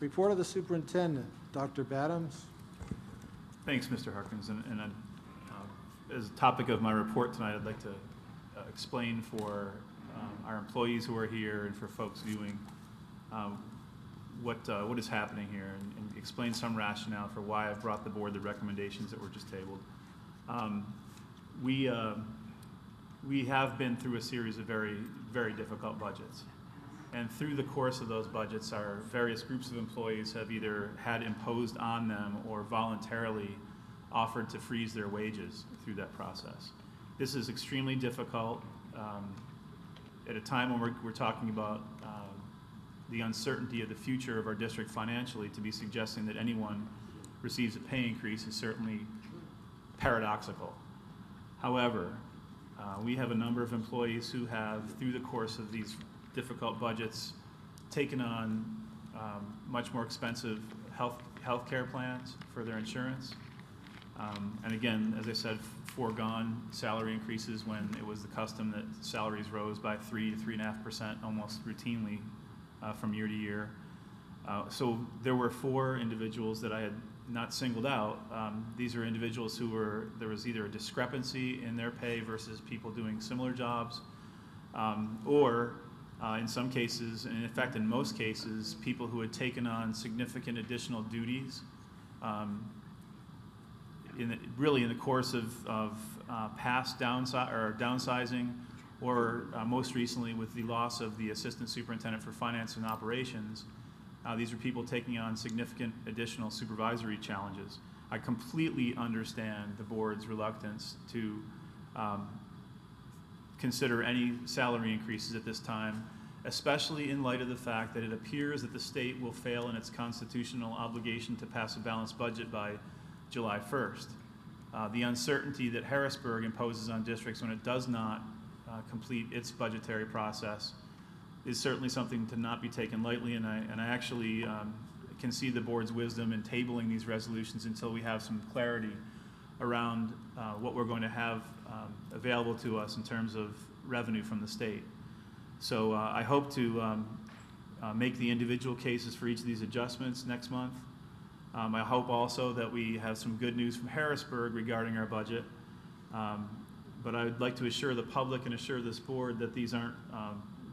Report of the superintendent. Dr. Badams? Thanks, Mr. Harkins. And as a topic of my report tonight, I'd like to explain for our employees who are here and for folks viewing what is happening here, and explain some rationale for why I've brought the board the recommendations that were just tabled. We have been through a series of very, very difficult budgets. And through the course of those budgets, our various groups of employees have either had imposed on them or voluntarily offered to freeze their wages through that process. This is extremely difficult at a time when we're talking about the uncertainty of the future of our district financially. To be suggesting that anyone receives a pay increase is certainly paradoxical. However, we have a number of employees who have, through the course of these difficult budgets, taken on much more expensive health care plans for their insurance. And again, as I said, foregone salary increases when it was the custom that salaries rose by 3 to 3.5% almost routinely from year to year. So there were 4 individuals that I had not singled out. These are individuals who there was either a discrepancy in their pay versus people doing similar jobs, or in some cases, and in fact in most cases, people who had taken on significant additional duties really in the course of past downsizing, or most recently with the loss of the Assistant Superintendent for Finance and Operations. These are people taking on significant additional supervisory challenges. I completely understand the board's reluctance to consider any salary increases at this time, especially in light of the fact that it appears that the state will fail in its constitutional obligation to pass a balanced budget by July 1st. the uncertainty that Harrisburg imposes on districts when it does not complete its budgetary process is certainly something to not be taken lightly, and I actually can see the board's wisdom in tabling these resolutions until we have some clarity around what we're going to have available to us in terms of revenue from the state. So I hope to make the individual cases for each of these adjustments next month. I hope also that we have some good news from Harrisburg regarding our budget. But I would like to assure the public and assure this board that these aren't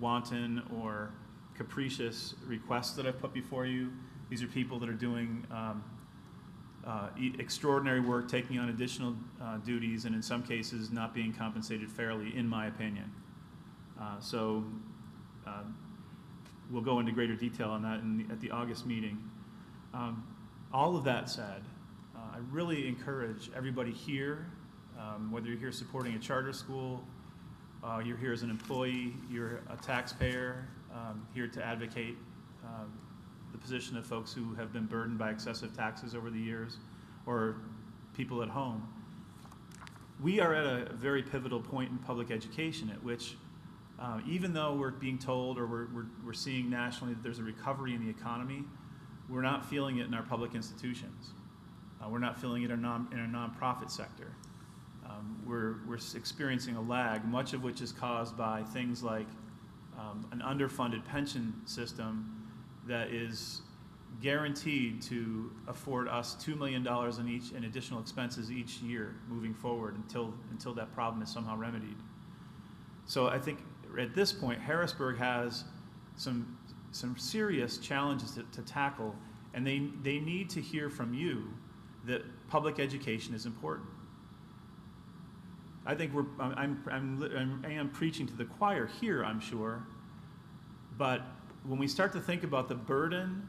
wanton or capricious requests that I've put before you. These are people that are doing extraordinary work, taking on additional duties, and in some cases not being compensated fairly, in my opinion. So we'll go into greater detail on that at the August meeting. All of that said, I really encourage everybody here, whether you're here supporting a charter school, you're here as an employee, you're a taxpayer, here to advocate the position of folks who have been burdened by excessive taxes over the years, or people at home. We are at a very pivotal point in public education at which, even though we're being told or we're seeing nationally that there's a recovery in the economy, we're not feeling it in our public institutions. We're not feeling it in our nonprofit sector. We're experiencing a lag, much of which is caused by things like an underfunded pension system that is guaranteed to afford us $2 million in additional expenses each year moving forward until that problem is somehow remedied. So I think at this point, Harrisburg has some serious challenges to tackle, and they need to hear from you that public education is important. I think I am preaching to the choir here, I'm sure, but when we start to think about the burden,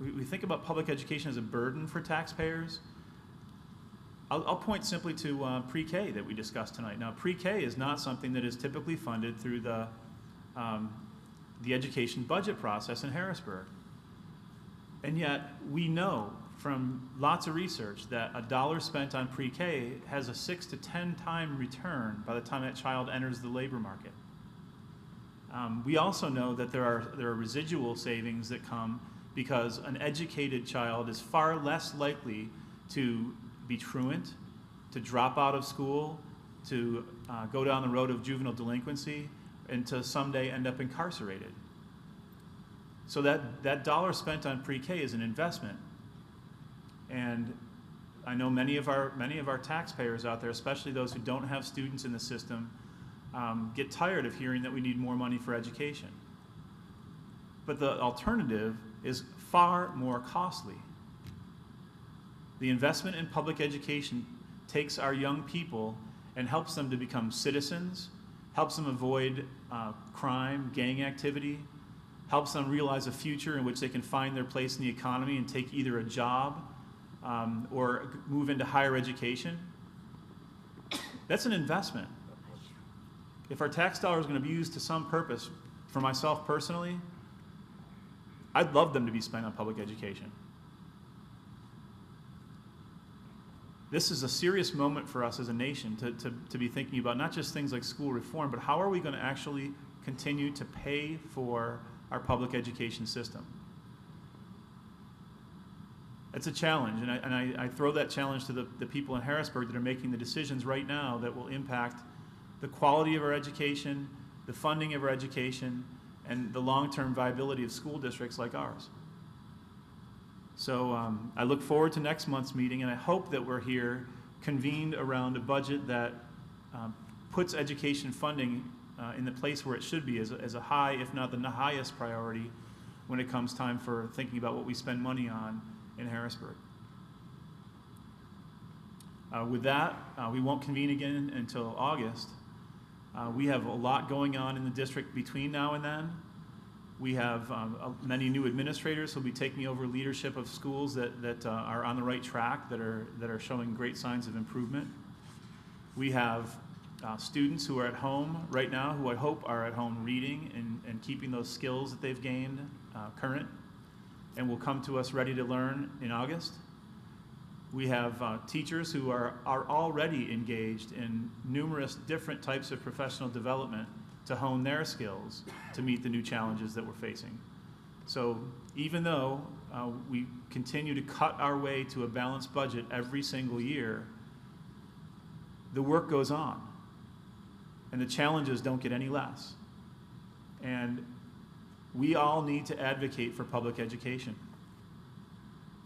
we think about public education as a burden for taxpayers. I'll point simply to pre-K that we discussed tonight. Now, pre-K is not something that is typically funded through the education budget process in Harrisburg. And yet, we know from lots of research that $1 spent on pre-K has a 6 to 10 time return by the time that child enters the labor market. We also know that there are residual savings that come because an educated child is far less likely to be truant, to drop out of school, to go down the road of juvenile delinquency, and to someday end up incarcerated. So that dollar spent on pre-K is an investment. And I know many of our taxpayers out there, especially those who don't have students in the system, get tired of hearing that we need more money for education. But the alternative is far more costly. The investment in public education takes our young people and helps them to become citizens, helps them avoid crime, gang activity, helps them realize a future in which they can find their place in the economy and take either a job or move into higher education. That's an investment. If our tax dollars are going to be used to some purpose, for myself personally, I'd love them to be spent on public education. This is a serious moment for us as a nation to be thinking about not just things like school reform, but how are we going to actually continue to pay for our public education system? It's a challenge, and I throw that challenge to the people in Harrisburg that are making the decisions right now that will impact the quality of our education, the funding of our education, and the long-term viability of school districts like ours. So I look forward to next month's meeting, and I hope that we're here convened around a budget that puts education funding in the place where it should be as a high, if not the highest priority when it comes time for thinking about what we spend money on in Harrisburg. With that, we won't convene again until August. We have a lot going on in the district between now and then. We have many new administrators who will be taking over leadership of schools that are on the right track, that are showing great signs of improvement. We have students who are at home right now, who I hope are at home reading and keeping those skills that they've gained current, and will come to us ready to learn in August. We have teachers who are already engaged in numerous different types of professional development to hone their skills to meet the new challenges that we're facing. So even though we continue to cut our way to a balanced budget every single year, the work goes on, and the challenges don't get any less. And we all need to advocate for public education.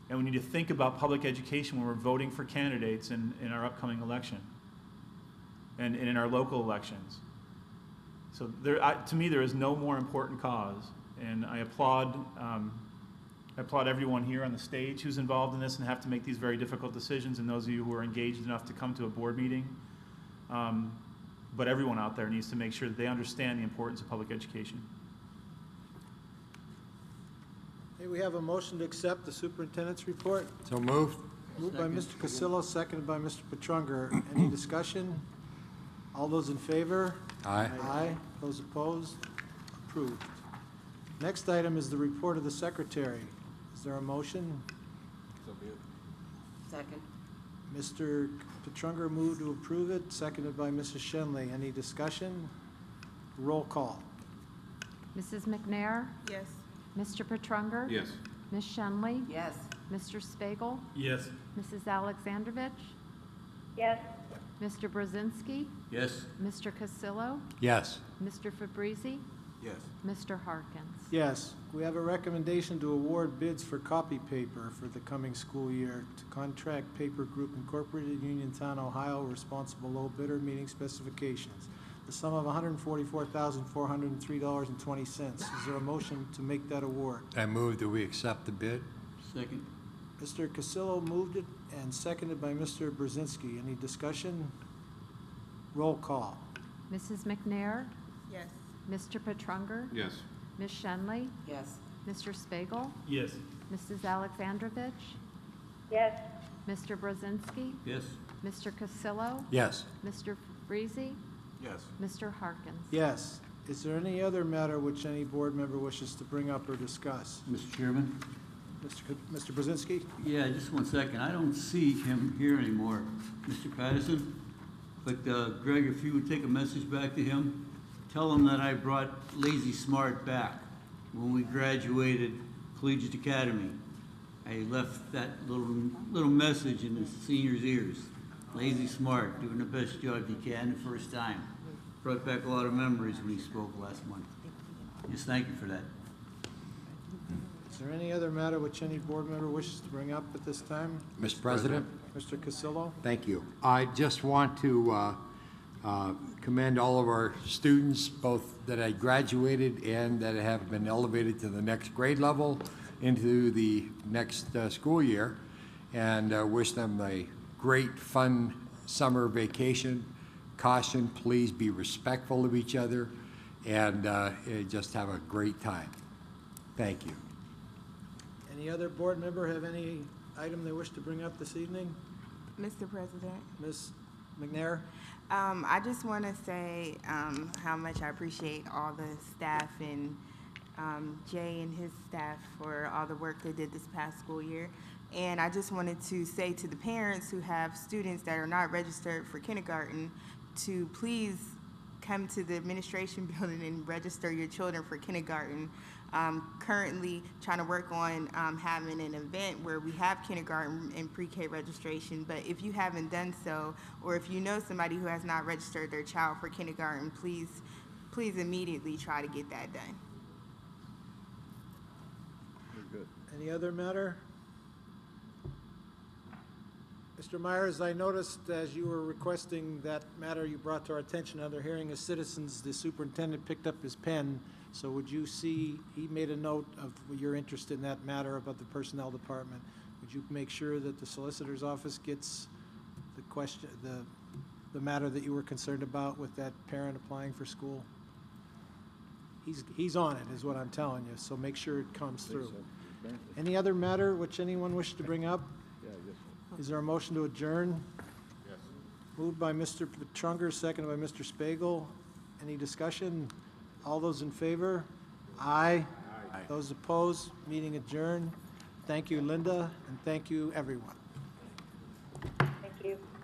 And we need to think about public education when we're voting for candidates in our upcoming election and in our local elections. So to me, there is no more important cause. And I applaud everyone here on the stage who's involved in this and have to make these very difficult decisions, and those of you who are engaged enough to come to a board meeting. But everyone out there needs to make sure that they understand the importance of public education. Okay, we have a motion to accept the superintendent's report. So moved. Moved by Mr. Cassillo, seconded by Mr. Petrunger. Any discussion? All those in favor? Aye. Aye. Those opposed? Approved. Next item is the report of the secretary. Is there a motion? Second. Mr. Petrunger moved to approve it, seconded by Mrs. Shenley. Any discussion? Roll call. Mrs. McNair? Yes. Mr. Petrunger? Yes. Ms. Shenley? Yes. Mr. Spiegel? Yes. Mrs. Alexandrovich? Yes. Mr. Brzezinski? Yes. Mr. Cassillo? Yes. Mr. Fabrizi? Yes. Mr. Harkins? Yes, we have a recommendation to award bids for copy paper for the coming school year to Contract Paper Group Incorporated, Uniontown, Ohio, responsible low bidder, meeting specifications. The sum of $144,403.20. Is there a motion to make that award? I move that we accept the bid. Second. Mr. Cassillo moved it and seconded by Mr. Brzezinski. Any discussion? Roll call. Mrs. McNair? Yes. Mr. Petrunger? Yes. Ms. Shenley? Yes. Mr. Spiegel? Yes. Mrs. Alexandrovich? Yes. Mr. Brzezinski? Yes. Mr. Cassillo? Yes. Mr. Fabrizi? Yes. Mr. Harkins? Yes. Is there any other matter which any board member wishes to bring up or discuss? Mr. Chairman? Mr. Brzezinski? Yeah, just 1 second. I don't see him here anymore, Mr. Patterson. But Greg, if you would take a message back to him, tell him that I brought Lazy Smart back when we graduated Collegiate Academy. I left that little message in the seniors' ears. Lazy Smart, doing the best job you can the first time. Brought back a lot of memories when he spoke last month. Just thank you for that. Is there any other matter which any board member wishes to bring up at this time? Mr. President? Mr. Cassillo? Thank you. I just want to commend all of our students, both that had graduated and that have been elevated to the next grade level into the next school year, and wish them a great, fun summer vacation. Caution, please be respectful of each other, and just have a great time. Thank you. Any other board member have any item they wish to bring up this evening? Mr. President, Ms. McNair? I just want to say how much I appreciate all the staff and Jay and his staff for all the work they did this past school year. And I just wanted to say to the parents who have students that are not registered for kindergarten to please come to the administration building and register your children for kindergarten. Currently trying to work on having an event where we have kindergarten and pre-K registration, but if you haven't done so, or if you know somebody who has not registered their child for kindergarten, please immediately try to get that done. Any other matter? Mr. Myers, I noticed as you were requesting that matter you brought to our attention under hearing of citizens, the superintendent picked up his pen. So would you see, he made a note of your interest in that matter about the personnel department. Would you make sure that the solicitor's office gets the question, the matter that you were concerned about with that parent applying for school? He's on it, is what I'm telling you, so make sure it comes through. Any other matter which anyone wishes to bring up? Is there a motion to adjourn? Yes. Moved by Mr. Petrunger, seconded by Mr. Spiegel. Any discussion? All those in favor? Aye. Aye. Those opposed? Meeting adjourned. Thank you, Linda, and thank you, everyone. you.